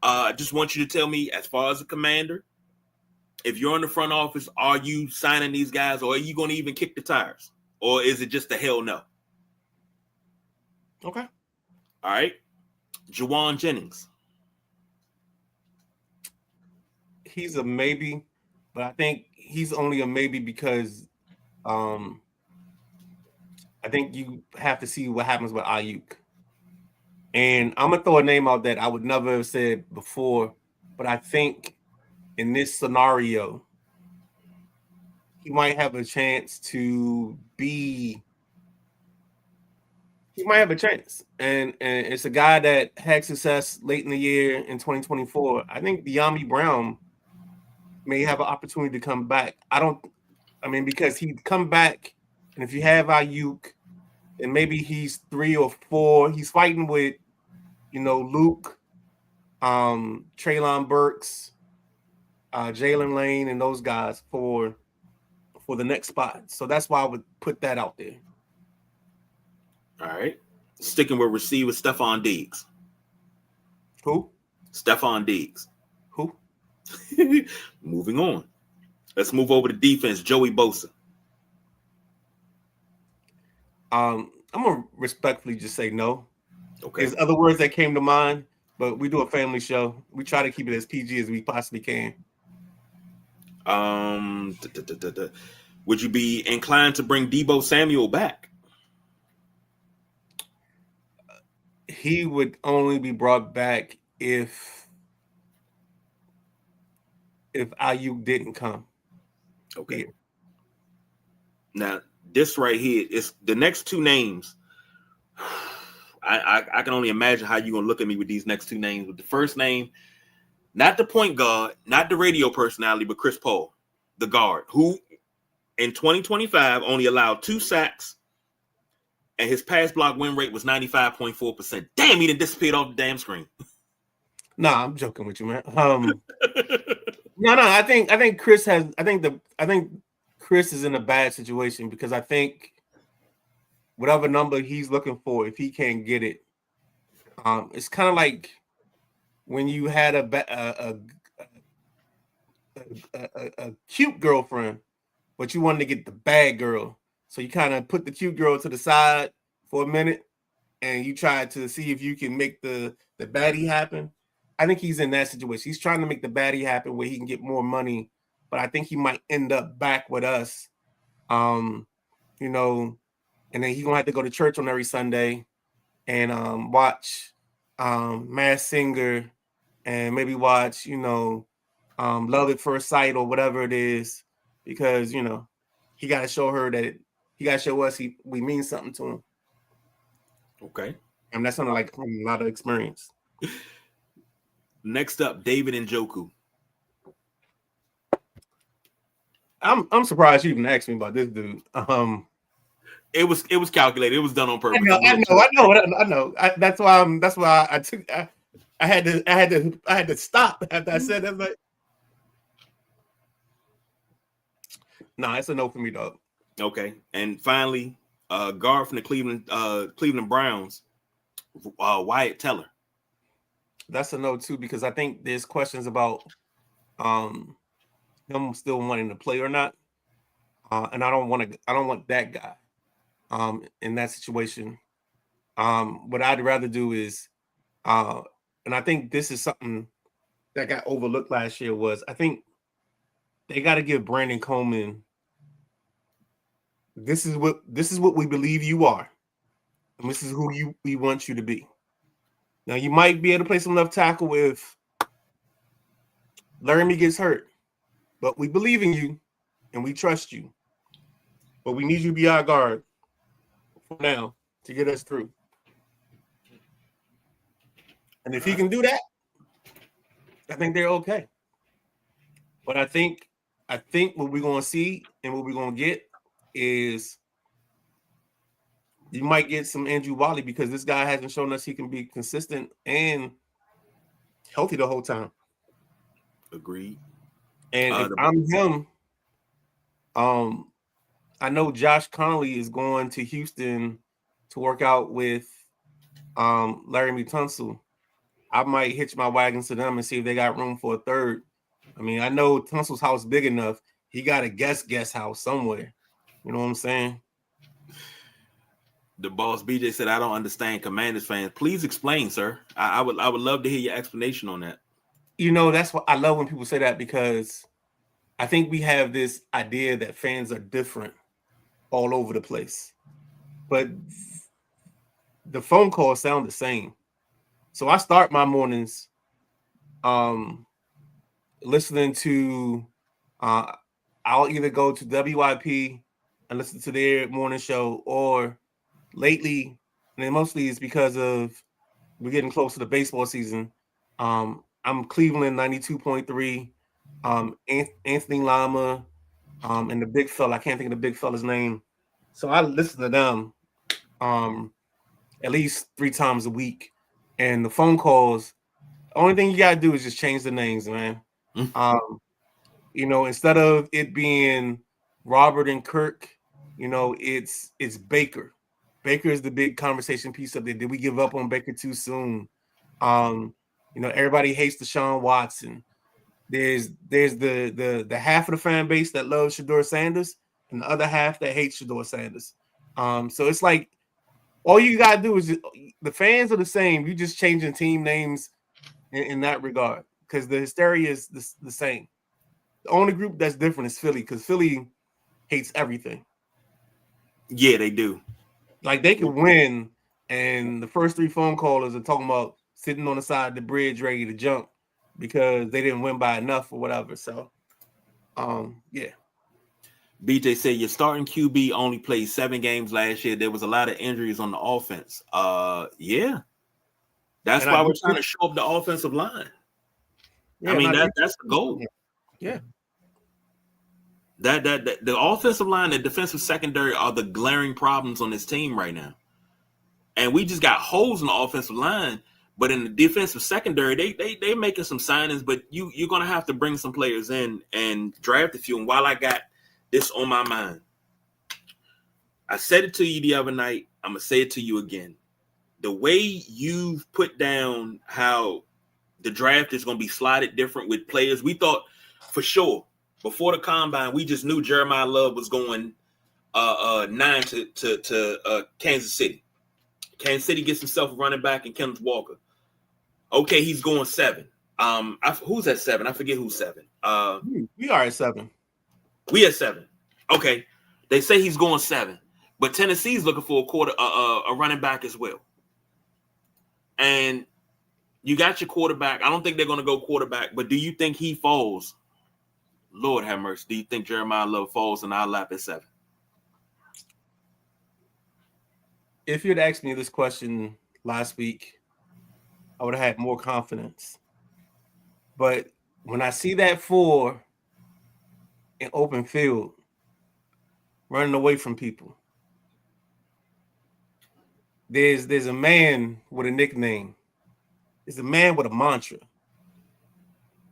I just want you to tell me, as far as a commander, if you're in the front office, are you signing these guys, or are you going to even kick the tires? Or is it just a hell no? Okay. All right. Juwan Jennings. He's a maybe, but I think he's only a maybe because I think you have to see what happens with Ayuk. And I'm going to throw a name out that I would never have said before, but I think in this scenario, he might have a chance to be – he might have a chance. And it's a guy that had success late in the year in 2024. I think De'Ami Brown may have an opportunity to come back. Because he'd come back, and if you have Ayuk, and maybe he's 3 or 4, he's fighting with, Luke, Treylon Burks, Jalen Lane, and those guys for the next spot. So that's why I would put that out there. All right. Sticking with receiver, Stephon Diggs. Who? Stephon Diggs. Who? Moving on. Let's move over to defense. Joey Bosa. I'm gonna respectfully just say no. Okay. There's other words that came to mind, but we do a family show. We try to keep it as PG as we possibly can. Would you be inclined to bring Deebo Samuel back? He would only be brought back if Ayuk didn't come. Okay. Yeah. Now, this right here is the next two names. I can only imagine how you're gonna look at me with these next two names. With the first name, not the point guard, not the radio personality, but Chris Paul, the guard, who in 2025 only allowed 2 sacks, and his pass block win rate was 95.4%. Damn, he didn't disappear off the damn screen. Nah, I'm joking with you, man. No, I think Chris has. I think Chris is in a bad situation because I think whatever number he's looking for, if he can't get it, it's kind of like when you had a cute girlfriend, but you wanted to get the bad girl, so you kind of put the cute girl to the side for a minute, and you try to see if you can make the baddie happen. I think he's in that situation. He's trying to make the baddie happen where he can get more money, but I think he might end up back with us. You know, and then he's gonna have to go to church on every Sunday and watch Mass Singer and maybe watch, Love at First Sight or whatever it is, because he gotta show her that he gotta show us we mean something to him. Okay. And that's something like a lot of experience. Next up, David Njoku. I'm surprised you even asked me about this dude. It was calculated. It was done on purpose. I know. That's why I took. I had to stop after I said that. Like, nah, it's a no for me, dog. Okay, and finally, guard from the Cleveland Browns, Wyatt Teller. That's a no too, because I think there's questions about him still wanting to play or not, and I don't want that guy in that situation. What I'd rather do is, and I think this is something that got overlooked last year, was I think they got to give Brandon Coleman. This is what we believe you are, and this is who we want you to be. Now you might be able to play some left tackle if Laramie gets hurt, but we believe in you and we trust you. But we need you to be our guard for now to get us through. And if he can do that, I think they're okay. But I think what we're going to see and what we're going to get is you might get some Andrew Wally, because this guy hasn't shown us he can be consistent and healthy the whole time. Agreed. And if I'm him, I know Josh Connolly is going to Houston to work out with Laramie Tunsil. I might hitch my wagon to them and see if they got room for a third. I mean, I know Tunsil's house big enough. He got a guest house somewhere. You know what I'm saying? The boss BJ said, "I don't understand Commanders fans. Please explain, sir. I would love to hear your explanation on that." That's what I love when people say that, because I think we have this idea that fans are different all over the place, but the phone calls sound the same. So I start my mornings listening to I'll either go to WIP and listen to their morning show, or lately, and mostly it's because of we're getting close to the baseball season. I'm Cleveland 92.3, Anthony Lama, and the big fella. I can't think of the big fella's name. So I listen to them at least 3 times a week. And the phone calls, the only thing you gotta do is just change the names, man. Instead of it being Robert and Kirk, it's Baker. Baker is the big conversation piece of it. Did we give up on Baker too soon? Everybody hates Deshaun Watson. There's the half of the fan base that loves Shedeur Sanders and the other half that hates Shedeur Sanders. So it's like all you gotta do is the fans are the same. You just changing team names in that regard because the hysteria is the same. The only group that's different is Philly because Philly hates everything. Yeah, they do. Like they can win, and the first 3 phone callers are talking about sitting on the side of the bridge ready to jump because they didn't win by enough or whatever. So, yeah. BJ said your starting QB only played 7 games last year. There was a lot of injuries on the offense. Yeah. That's why we're trying to show up the offensive line. Yeah, I mean, that's the goal. Yeah. That the offensive line, the defensive secondary are the glaring problems on this team right now. And we just got holes in the offensive line. But in the defensive secondary, they making some signings, but you're gonna have to bring some players in and draft a few. And while I got this on my mind, I said it to you the other night. I'm gonna say it to you again. The way you've put down how the draft is gonna be slotted different with players, we thought for sure before the combine, we just knew Jeremiah Love was going 9 to Kansas City. Kansas City gets himself a running back and Kenneth Walker. Okay, he's going 7. Who's at 7? I forget who's 7. We are at 7. We at 7. Okay, they say he's going 7, but Tennessee's looking for a running back as well. And you got your quarterback. I don't think they're going to go quarterback, but do you think he falls? Lord have mercy. Do you think Jeremiah Love falls in our lap at 7? If you'd asked me this question last week, I would have had more confidence. But when I see that 4 in open field, running away from people, there's a man with a nickname. There's a man with a mantra.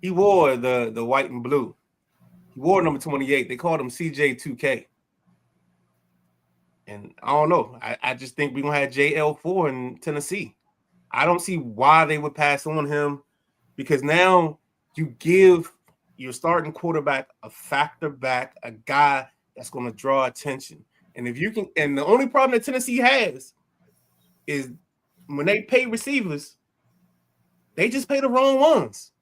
He wore the white and blue. He wore number 28. They called him CJ2K. And I don't know. I just think we're going to have JL4 in Tennessee. I don't see why they would pass on him because now you give your starting quarterback a factor back, a guy that's going to draw attention. And if you can, and the only problem that Tennessee has is when they pay receivers, they just pay the wrong ones.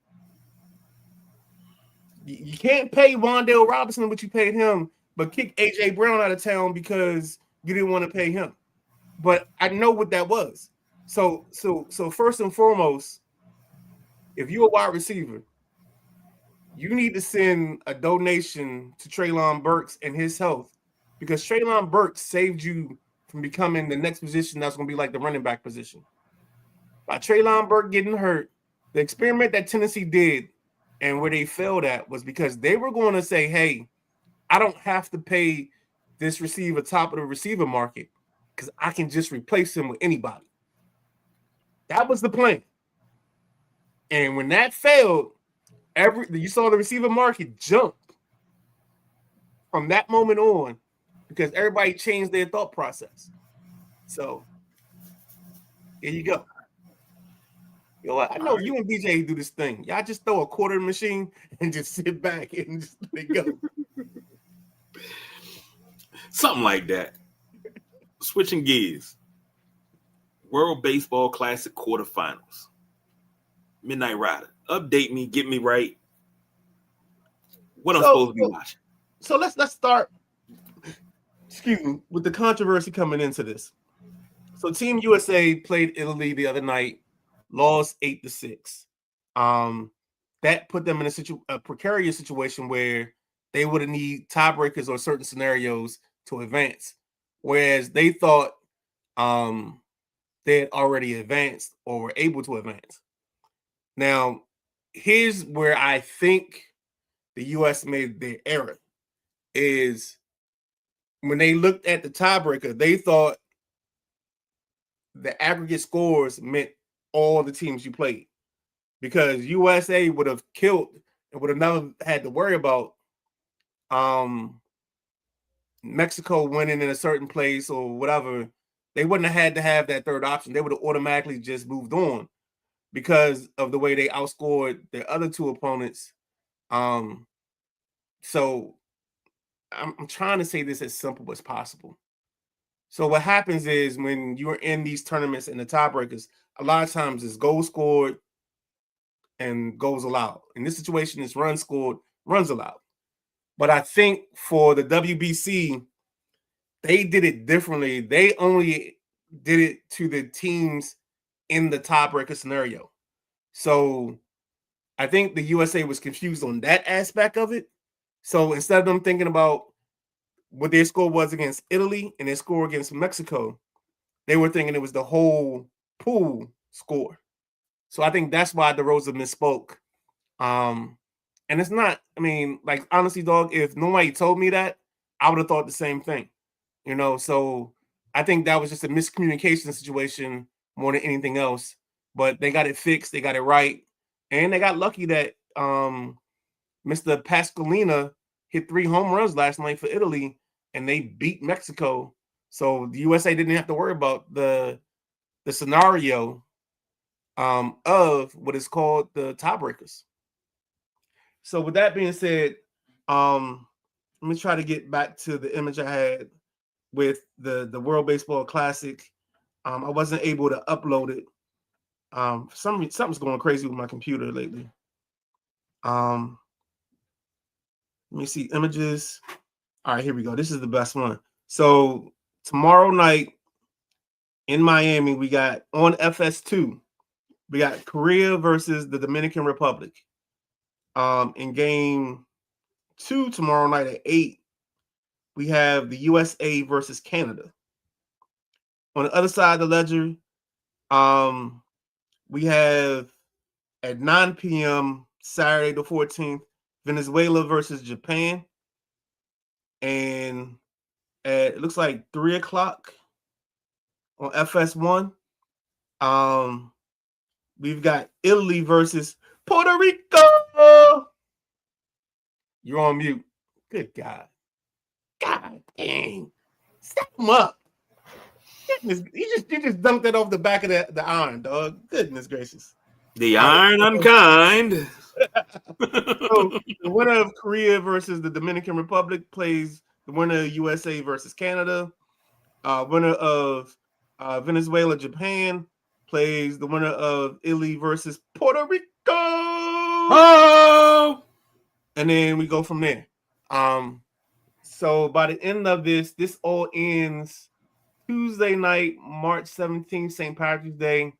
You can't pay Wan'Dale Robinson what you paid him, but kick AJ Brown out of town because you didn't want to pay him. But I know what that was. So first and foremost, if you're a wide receiver, you need to send a donation to Treylon Burks and his health because Treylon Burks saved you from becoming the next position that's going to be like the running back position. By Treylon Burks getting hurt, the experiment that Tennessee did and where they failed at was because they were going to say, hey, I don't have to pay this receiver top of the receiver market because I can just replace him with anybody. That was the plan. And when that failed, you saw the receiver market jump from that moment on because everybody changed their thought process. So here you go. Yo, I know you and BJ do this thing. Y'all just throw a quarter machine and just sit back and just let it go. Something like that. Switching gears. World Baseball Classic quarterfinals. Midnight Rider. Update me, get me right. What I'm supposed to be watching. So let's start, with the controversy coming into this. So Team USA played Italy the other night, lost 8-6. That put them in a precarious situation where they would have need tiebreakers or certain scenarios to advance, whereas they thought they had already advanced or were able to advance. Now, here's where I think the U.S. made their error is when they looked at the tiebreaker, they thought the aggregate scores meant all the teams you played because USA would have killed and would have never had to worry about Mexico winning in a certain place or whatever. They wouldn't have had to have that third option. They would have automatically just moved on because of the way they outscored their other 2 opponents So I'm trying to say this as simple as possible. So what happens is when you're in these tournaments and the tiebreakers, a lot of times it's goals scored and goals allowed. In this situation, it's runs scored, runs allowed. But I think for the WBC, they did it differently. They only did it to the teams in the tiebreaker scenario. So I think the USA was confused on that aspect of it. So instead of them thinking about what their score was against Italy and their score against Mexico, they were thinking it was the whole pool score. So I think that's why DeRosa misspoke. And it's not, I mean, like, honestly, dog, if nobody told me that, I would have thought the same thing. So I think that was just a miscommunication situation more than anything else. But they got it fixed, they got it right, and they got lucky that Mr. Pascalina hit 3 home runs last night for Italy, and they beat Mexico. So the USA didn't have to worry about the scenario of what is called the tiebreakers. So with that being said, let me try to get back to the image I had with the World Baseball Classic. I wasn't able to upload it. For some reason, something's going crazy with my computer lately. Let me see images. All right, here we go. This is the best one. So tomorrow night in Miami, we got on FS2. We got Korea versus the Dominican Republic. In game 2 tomorrow night at 8, we have the USA versus Canada. On the other side of the ledger, we have at 9 p.m. Saturday the 14th, Venezuela versus Japan. And it looks like 3 o'clock on FS1. We've got Italy versus Puerto Rico. You're on mute. Good God. God dang. Step him up. Goodness, you just dunked that off the back of the iron, dog. Goodness gracious. The iron unkind. So the winner of Korea versus the Dominican Republic plays the winner of USA versus Canada. Winner of Venezuela Japan plays the winner of Italy versus Puerto Rico. Oh! And then we go from there. So by the end of this all ends Tuesday night, March 17th, St. Patrick's Day,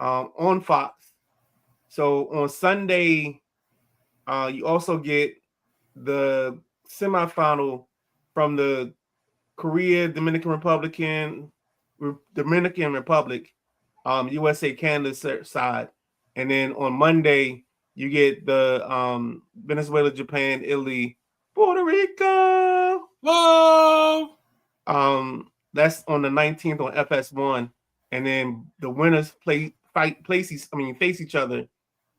on Fox. So on Sunday, you also get the semifinal from the Dominican Republic, USA Canada side, and then on Monday you get the Venezuela, Japan, Italy, Puerto Rico. Whoa! That's on the 19th on FS1, and then the winners face each other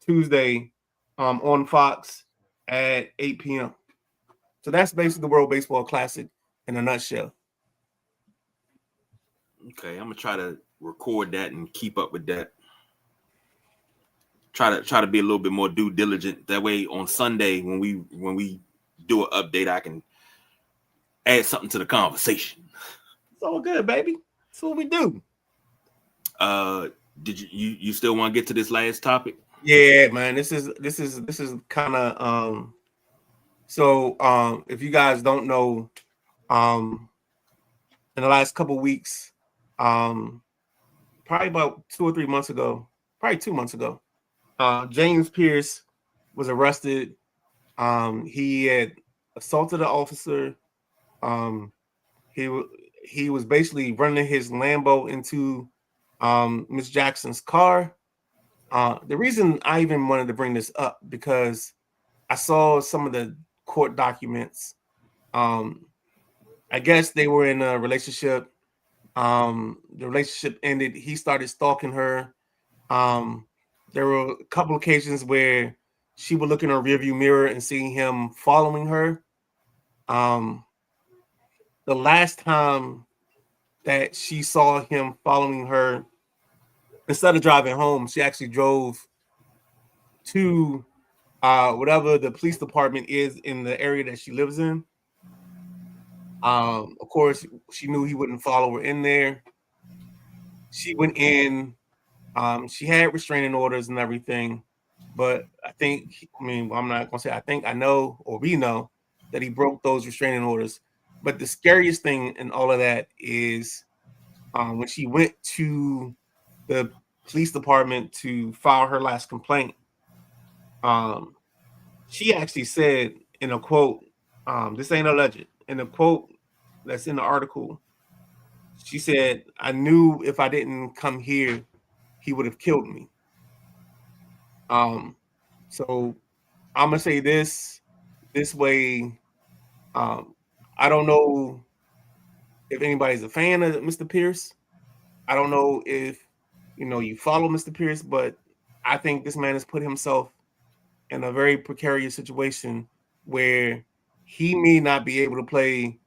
Tuesday on Fox at 8 p.m. So that's basically the World Baseball Classic in a nutshell. Okay, I'm gonna try to record that and keep up with that. Try to be a little bit more due diligent. That way, on Sunday when we do an update, I can add something to the conversation. It's all good, baby. That's what we do. Did you still want to get to this last topic? Yeah, man. This is kind of So if you guys don't know, in the last couple of weeks, probably about 2 or 3 months ago, probably 2 months ago, James Pierce was arrested. He had assaulted an officer. He was basically running his Lambo into Miss Jackson's car. The reason I even wanted to bring this up because I saw some of the court documents. I guess they were in a relationship. The relationship ended. He started stalking her. There were a couple occasions where she would look in her rearview mirror and see him following her. The last time that she saw him following her, instead of driving home, she actually drove to whatever the police department is in the area that she lives in. Of course, she knew he wouldn't follow her in there. She went in. She had restraining orders and everything, but I'm not gonna say I think I know or we know that he broke those restraining orders. But the scariest thing in all of that is when she went to the police department to file her last complaint. She actually said in a quote, this ain't alleged, in a quote that's in the article, she said, "I knew if I didn't come here, he would have killed me." Um, so I'm gonna say this way. Um, I don't know if anybody's a fan of Mr. Pierce. I don't know if you follow Mr. Pierce, but I think this man has put himself in a very precarious situation where he may not be able to play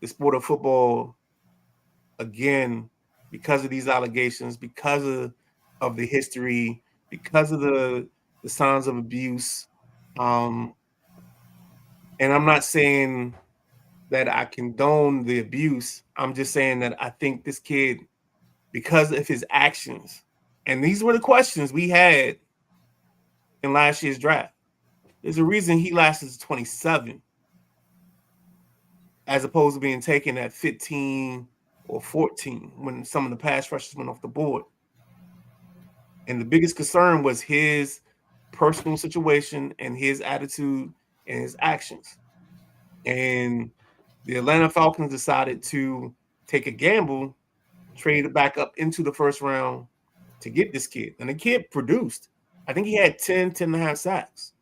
the sport of football again because of these allegations, because of the history, because of the signs of abuse. Um, and I'm not saying that I condone the abuse. I'm just saying that I think this kid, because of his actions, and these were the questions we had in last year's draft. There's a reason he lasted 27 as opposed to being taken at 15 or 14 when some of the pass rushers went off the board. And the biggest concern was his personal situation and his attitude and his actions. And the Atlanta Falcons decided to take a gamble, trade it back up into the first round to get this kid. And the kid produced. I think he had 10 and a half sacks.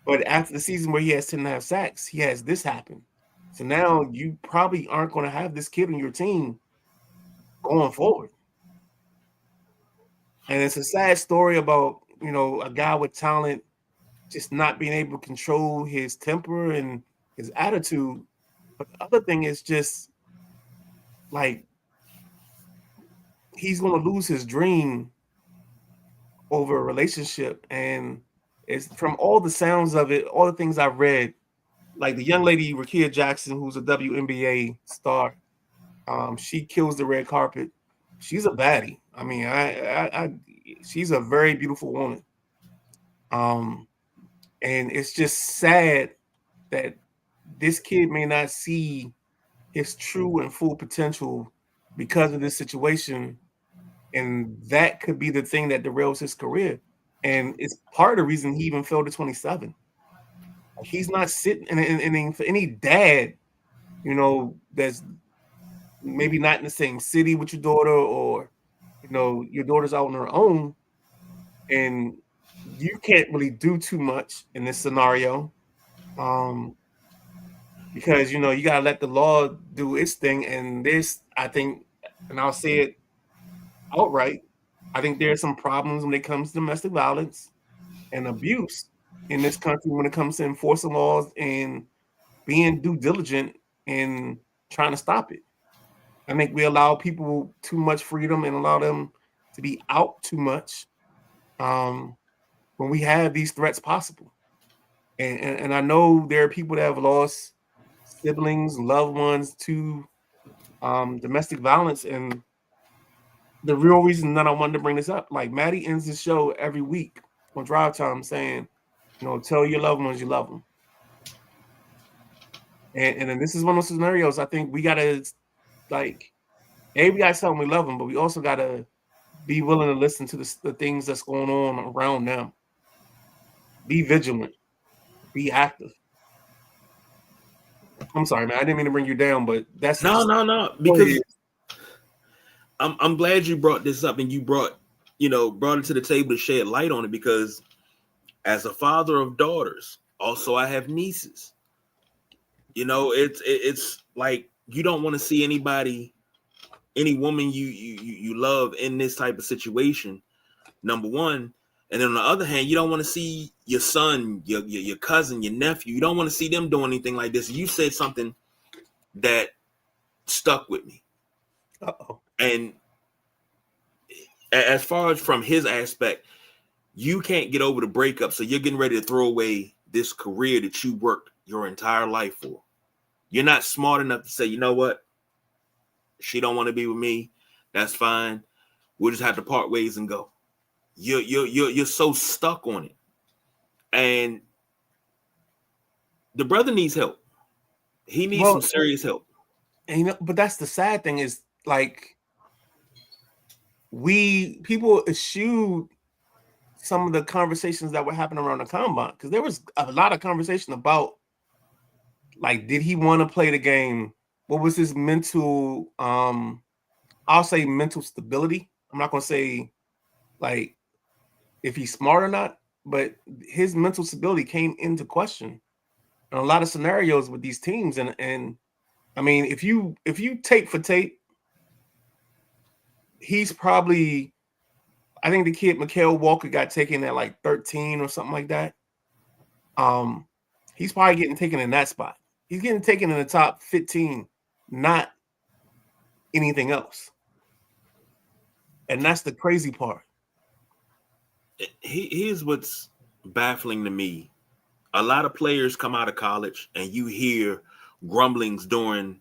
But after the season where he has 10 and a half sacks, he has this happen. So now you probably aren't going to have this kid on your team going forward. And it's a sad story about, a guy with talent just not being able to control his temper and his attitude. But the other thing is just like he's going to lose his dream over a relationship. And it's from all the sounds of it, all the things I've read, like the young lady, Rakia Jackson, who's a WNBA star, she kills the red carpet. She's a baddie. I mean, she's a very beautiful woman. And it's just sad that this kid may not see his true and full potential because of this situation. And that could be the thing that derails his career. And it's part of the reason he even fell to 27. He's not sitting, and for any dad, that's maybe not in the same city with your daughter, or your daughter's out on her own, and you can't really do too much in this scenario, because you gotta let the law do its thing. And this, I think, and I'll say it outright, I think there's some problems when it comes to domestic violence and abuse in this country when it comes to enforcing laws and being due diligent in trying to stop it. I think we allow people too much freedom and allow them to be out too much when we have these threats possible. And I know there are people that have lost siblings, loved ones to domestic violence. And the real reason that I wanted to bring this up, like Maddie ends the show every week on Drive Time saying, tell your loved ones you love them. And then this is one of those scenarios. I think we gotta we gotta tell them we love them, but we also gotta be willing to listen to the things that's going on around them. Be vigilant. Be active. I'm sorry, man. I didn't mean to bring you down, but that's no. Because I'm glad you brought this up and you brought it to the table to shed light on it, because as a father of daughters, also I have nieces. It's like you don't want to see any woman you love in this type of situation, number one. And then on the other hand, you don't want to see your son, your cousin, your nephew. You don't want to see them doing anything like this. You said something that stuck with me. Uh-oh. And as far as from his aspect, you can't get over the breakup, so you're getting ready to throw away this career that you worked your entire life for. You're not smart enough to say, you know what? She don't want to be with me. That's fine. We'll just have to part ways and go. You're so stuck on it. And the brother needs help. He needs some serious help. And but that's the sad thing is like people eschewed some of the conversations that were happening around the combine because there was a lot of conversation about like, did he want to play the game? What was his mental? I'll say mental stability. I'm not gonna say like if he's smart or not, but his mental stability came into question in a lot of scenarios with these teams. And I mean, if you tape for tape, he's probably. I think the kid Mikael Walker got taken at like 13 or something like that. He's probably getting taken in that spot. He's getting taken in the top 15, not anything else. And that's the crazy part. Here's what's baffling to me. A lot of players come out of college and you hear grumblings during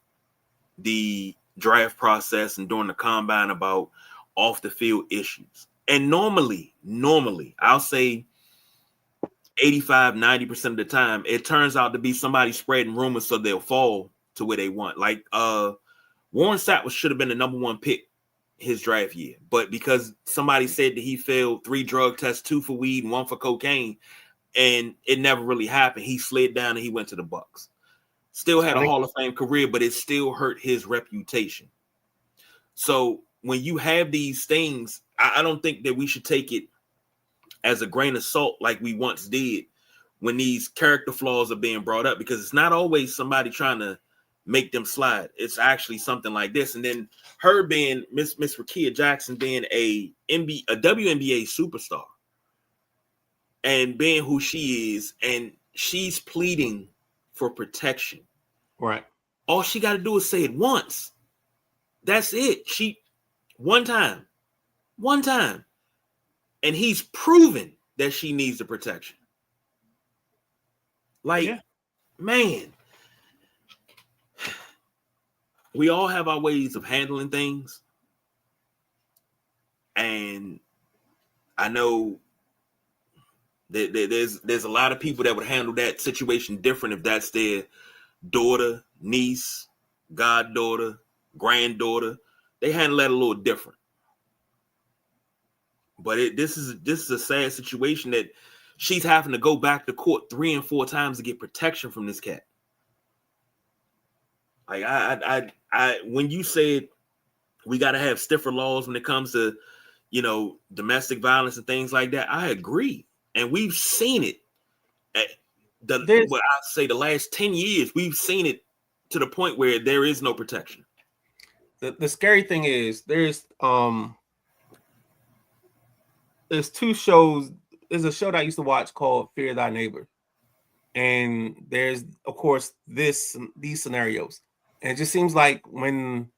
the draft process and during the combine about off the field issues. And normally, I'll say 85, 90% of the time, it turns out to be somebody spreading rumors so they'll fall to where they want. Like Warren Sapp should have been the number one pick his draft year. But because somebody said that he failed 3 drug tests, 2 for weed and 1 for cocaine, and it never really happened, he slid down and he went to the Bucks. Still had a Hall of Fame career, but it still hurt his reputation. So when you have these things, I don't think that we should take it as a grain of salt like we once did when these character flaws are being brought up, because it's not always somebody trying to make them slide. It's actually something like this. And then her being Miss Rakia Jackson being a WNBA superstar and being who she is, and she's pleading for protection. Right. All she got to do is say it once. That's it. One time. And he's proven that she needs the protection. Like, man, we all have our ways of handling things. And I know that there's a lot of people that would handle that situation different if that's their daughter, niece, goddaughter, granddaughter. They handle that a little different. But this is a sad situation that she's having to go back to court 3 and 4 times to get protection from this cat. Like I when you said we got to have stiffer laws when it comes to, domestic violence and things like that, I agree. And we've seen it. The last 10 years, we've seen it to the point where there is no protection. The scary thing is there's 2 shows. There's a show that I used to watch called Fear Thy Neighbor. And there's, of course, these scenarios. And it just seems like when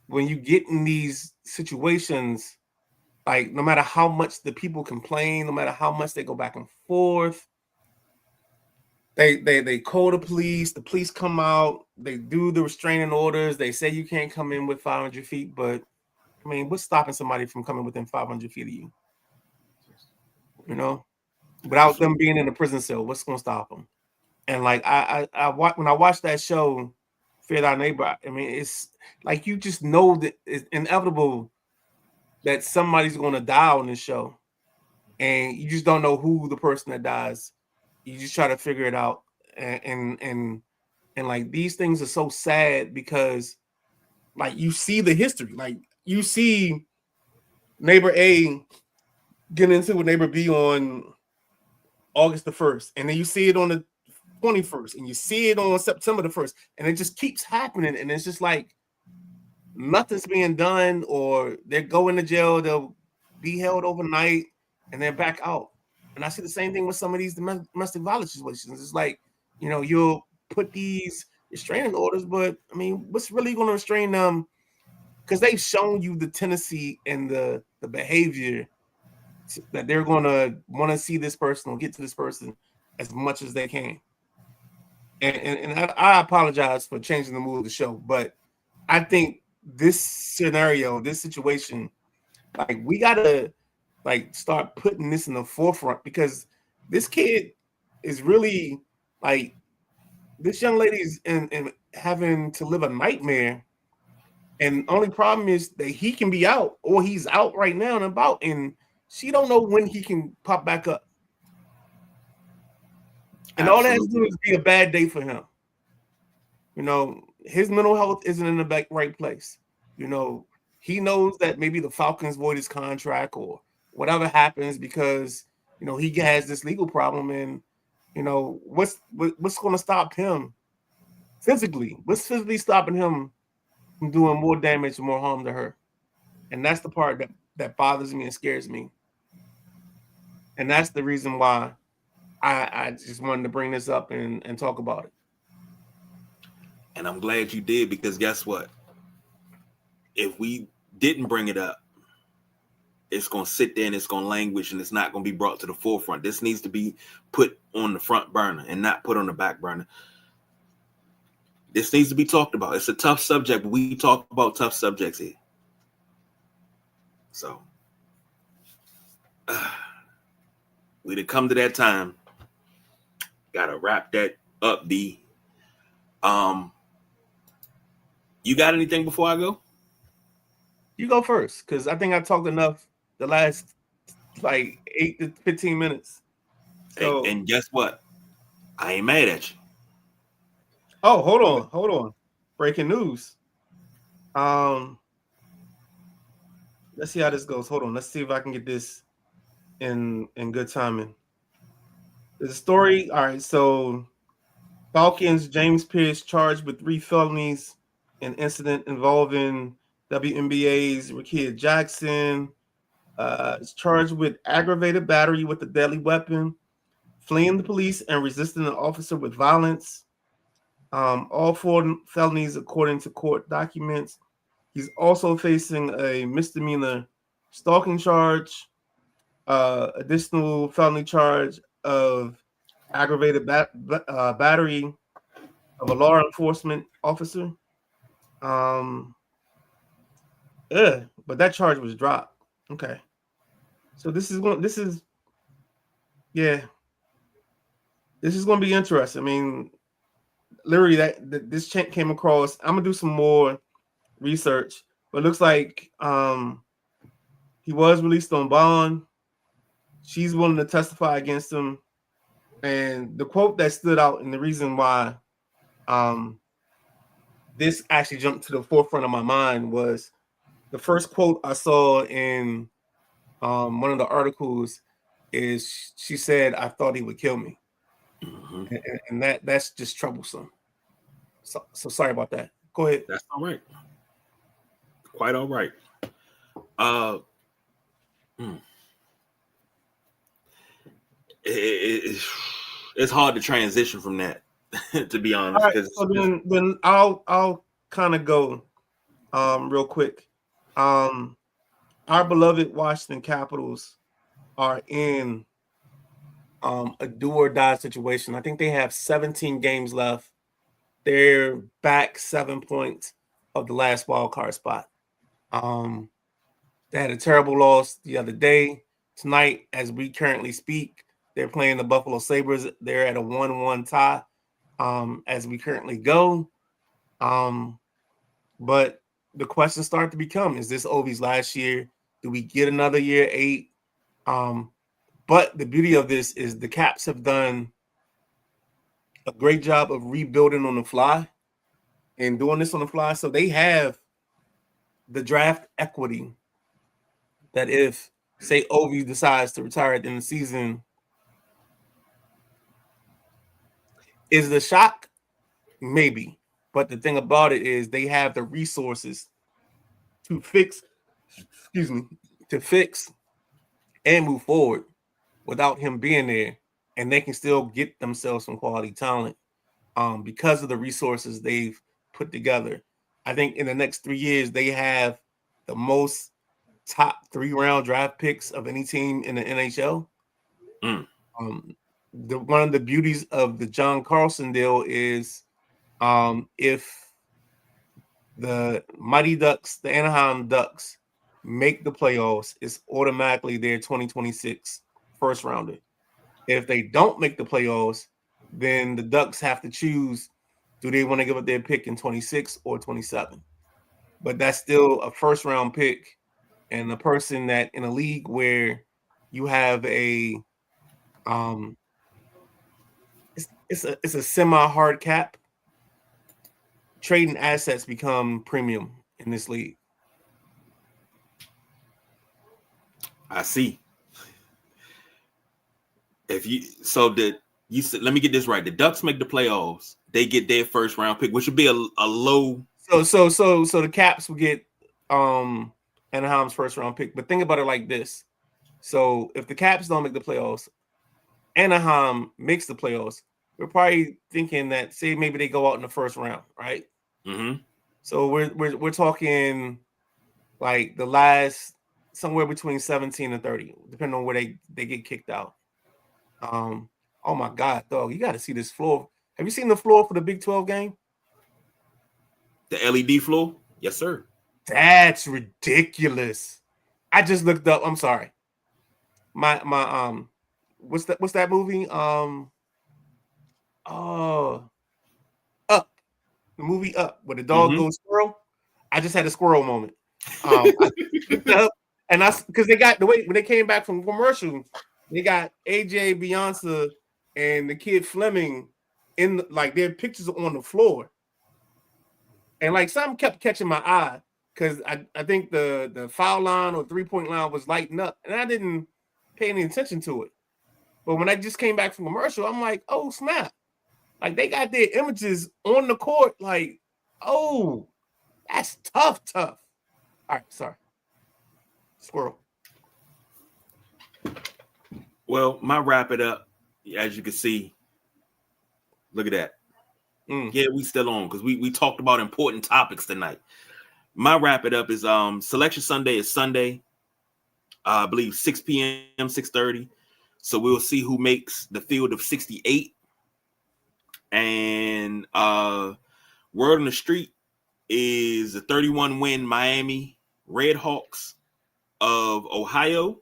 you get in these situations, like no matter how much the people complain, no matter how much they go back and forth, they call the police come out, they do the restraining orders, they say you can't come in with 500 feet, but I mean, what's stopping somebody from coming within 500 feet of you? Without them being in a prison cell, what's going to stop them? And like when I watched that show, Fear Thy Neighbor, I mean, it's like you just know that it's inevitable that somebody's going to die on this show, and you just don't know who the person that dies. You just try to figure it out, and like these things are so sad because, like, you see the history, like you see neighbor A get into with neighbor B on August the 1st, and then you see it on the 21st, and you see it on September the 1st, and it just keeps happening, and it's just like nothing's being done, or they're going to jail, they'll be held overnight, and they're back out. And I see the same thing with some of these domestic violence situations. It's like, you'll put these restraining orders, but I mean, what's really going to restrain them? Because they've shown you the tendency and the behavior that they're going to want to see this person or get to this person as much as they can. And I apologize for changing the mood of the show, but I think this scenario, this situation, like we gotta like start putting this in the forefront because this kid is really like this young lady's in having to live a nightmare. And only problem is that he can be out or he's out right now and about, and she don't know when he can pop back up. And all that has to do is be a bad day for him. You know, his mental health isn't in the right place. You know, he knows that maybe the Falcons void his contract or whatever happens because you know he has this legal problem, and you know what's going to stop him physically? What's physically stopping him from doing more damage and more harm to her? And that's the part that bothers me and scares me. And that's the reason why I just wanted to bring this up and talk about it. And I'm glad you did, because guess what? If we didn't bring it up, it's going to sit there and it's going to languish and it's not going to be brought to the forefront. This needs to be put on the front burner and not put on the back burner. This needs to be talked about. It's a tough subject, but we talk about tough subjects here. So we'd have come to that time. Gotta wrap that up, B. You got anything before I go? You go first, because I think I talked enough the last like 8 to 15 minutes. So, and guess what? I ain't mad at you. Oh, hold on. Breaking news. Let's see how this goes. Hold on. Let's see if I can get this in good timing. There's a story. All right, so Falcons James Pierce charged with 3 felonies in incident involving WNBA's Rakia Jackson. Is charged with aggravated battery with a deadly weapon, fleeing the police, and resisting an officer with violence. All 4 felonies according to court documents. He's also facing a misdemeanor stalking charge, additional felony charge of aggravated battery of a law enforcement officer. But that charge was dropped. Okay. So this is going to be interesting. I mean, literally this came across. I'm gonna do some more research, but it looks like he was released on bond. She's willing to testify against him, and the quote that stood out and the reason why this actually jumped to the forefront of my mind was the first quote I saw in one of the articles is she said, "I thought he would kill me." Mm-hmm. And that's just troublesome. So sorry about that. Go ahead. That's all right. Quite all right. It's hard to transition from that, to be honest. All right, so then I'll kind of go real quick. Our beloved Washington Capitals are in a do or die situation. I think they have 17 games left. They're back 7 points of the last wild card spot. They had a terrible loss the other day. Tonight, as we currently speak, they're playing the Buffalo Sabres. They're at a 1-1 tie as we currently go. But the questions start to become, is this Ovi's last year? Do we get another year 8? But the beauty of this is the Caps have done a great job of rebuilding on the fly and doing this on the fly. So they have the draft equity that if, say, Ovi decides to retire at the end of the season, is the shock? Maybe. But the thing about it is they have the resources to fix and move forward without him being there. And they can still get themselves some quality talent because of the resources they've put together. I think in the next 3 years, they have the most top 3-round draft picks of any team in the NHL. Mm. One of the beauties of the John Carlson deal is if the Mighty Ducks, the Anaheim Ducks, make the playoffs, it's automatically their 2026 first rounder. If they don't make the playoffs, then the Ducks have to choose, do they want to give up their pick in 26 or 27? But that's still a first round pick, and the person that in a league where you have a it's a semi hard cap, trading assets become premium in this league. I see. If you let me get this right. The Ducks make the playoffs. They get their first round pick, which would be a low. So the Caps will get Anaheim's first round pick. But think about it like this. So if the Caps don't make the playoffs, Anaheim makes the playoffs, we're probably thinking that, say, maybe they go out in the first round, right? Mm-hmm. So we're talking like the last somewhere between 17 and 30, depending on where they get kicked out. Oh my God, dog, you got to see this floor. Have you seen the floor for the Big 12 game? The LED floor? Yes, sir. That's ridiculous. I just looked up. I'm sorry. My what's that movie? Up. The movie Up, where the dog goes squirrel. I just had a squirrel moment. I looked up, and because they got the way when they came back from commercial, they got AJ, Beyonce, and the kid Fleming in like their pictures on the floor, and like something kept catching my eye because I think the foul line or 3-point line was lighting up, and I didn't pay any attention to it. But when I just came back from commercial, I'm like, oh snap! Like they got their images on the court. Like, oh, that's tough. All right, sorry, squirrel. Well, my wrap it up, as you can see, look at that. Yeah, we still on because we talked about important topics tonight. My wrap it up is Selection Sunday is Sunday. I believe 6 p.m., 6:30. So we'll see who makes the field of 68. And word on the street is a 31-win Miami Redhawks of Ohio.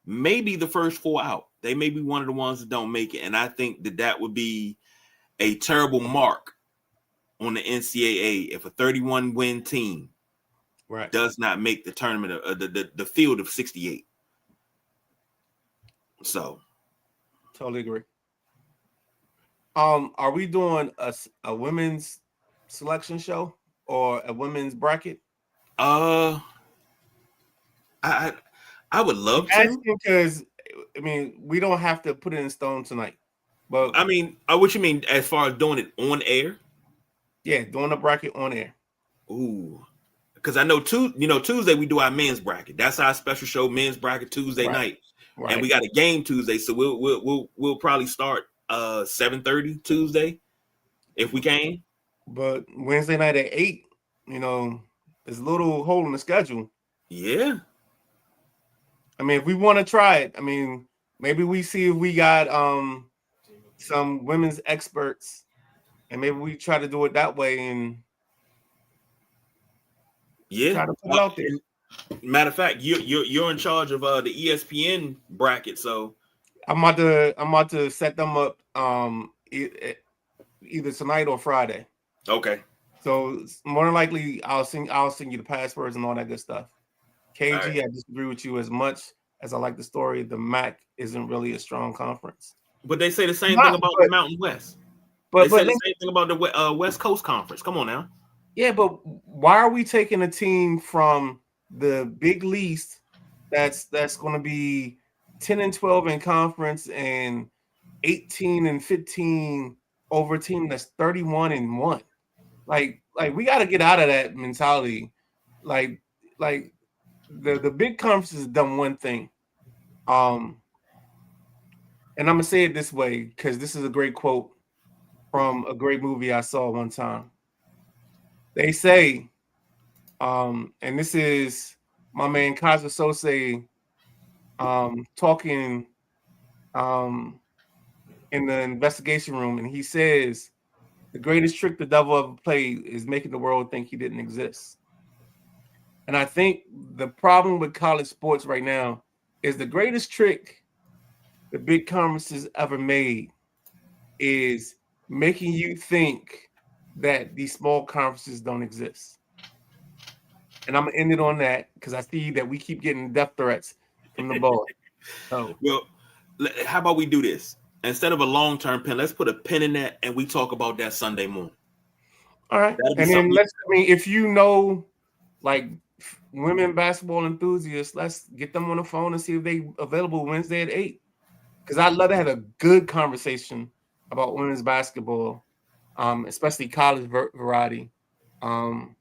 Maybe the first 4 out. They may be one of the ones that don't make it. And I think that would be a terrible mark on the NCAA if a 31-win team does not make the tournament of the field of 68. So, totally agree. Are we doing a women's selection show or a women's bracket? I would love to, because I mean we don't have to put it in stone tonight. But I mean, what you mean as far as doing it on air? Yeah, doing a bracket on air. Ooh, because I know Tuesday we do our men's bracket. That's our special show, men's bracket Tuesday night, and we got a game Tuesday, so we'll probably start 7:30 Tuesday if we can. But Wednesday night at 8, there's a little hole in the schedule. Yeah. I mean, if we want to try it, I mean, maybe we see if we got some women's experts, and maybe we try to do it that way and try to put it out there. Matter of fact, you're in charge of the ESPN bracket, so I'm about to set them up either tonight or Friday. Okay. So more than likely, I'll send you the passwords and all that good stuff. KG, right. I disagree with you as much as I like the story. The MAC isn't really a strong conference. But they say the same thing about the Mountain West. They say the same thing about the West Coast Conference. Come on now. Yeah, but why are we taking a team from the Big Least that's going to be 10-12 in conference and 18-15 over a team that's 31-1? Like we got to get out of that mentality. Like the big conferences have done one thing. And I'm gonna say it this way because this is a great quote from a great movie I saw one time. They say, and this is my man Kaza Sose talking in the investigation room, and he says the greatest trick the devil ever played is making the world think he didn't exist. And I think the problem with college sports right now is the greatest trick the big conferences ever made is making you think that these small conferences don't exist. And I'm gonna end it on that because I see that we keep getting death threats from the board. So, Well, how about we do this? Instead of a long-term pin, let's put a pin in that and we talk about that Sunday morning. all right. That'll be And then something. if you know, like women basketball enthusiasts, let's get them on the phone and see if they available Wednesday at 8. Because I'd love to have a good conversation about women's basketball, especially college variety. And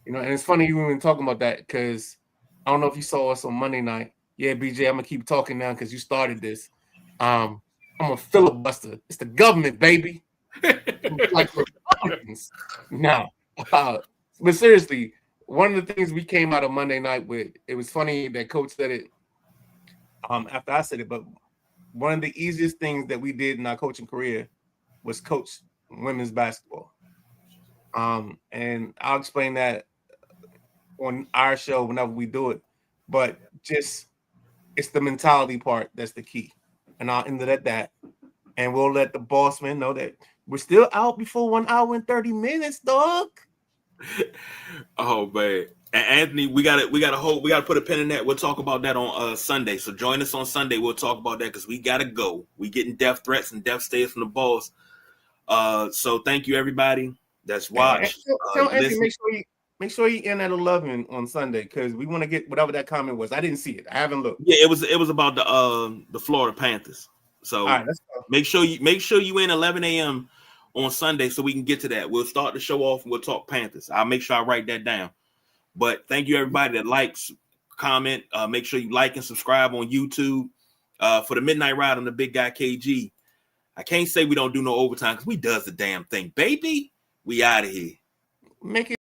it's funny you even talking about that because I don't know if you saw us on Monday night. Yeah, BJ, I'm gonna keep talking now because you started this. I'm a filibuster. It's the government, baby. Like Republicans. No. But seriously, one of the things we came out of Monday night with, it was funny that Coach said it after I said it, but one of the easiest things that we did in our coaching career was coach women's basketball. And I'll explain that on our show whenever we do it. But just it's the mentality part that's the key. And I'll end it at that. And we'll let the boss man know that we're still out before 1 hour and 30 minutes, dog. Oh man. And Anthony, we gotta put a pin in that. We'll talk about that on Sunday. So join us on Sunday. We'll talk about that because we gotta go. We getting death threats and death stares from the boss. So thank you everybody that's watched. Tell Anthony, make sure you end at 11 on Sunday because we want to get whatever that comment was. I didn't see it. I haven't looked. Yeah, it was about the Florida Panthers. So all right, let's go. make sure you in 11 a.m. on Sunday so we can get to that. We'll start the show off and we'll talk Panthers. I'll make sure I write that down. But thank you everybody that likes, comment. Make sure you like and subscribe on YouTube for the Midnight Ride on the Big Guy KG. I can't say we don't do no overtime because we does the damn thing, baby. We out of here. Make it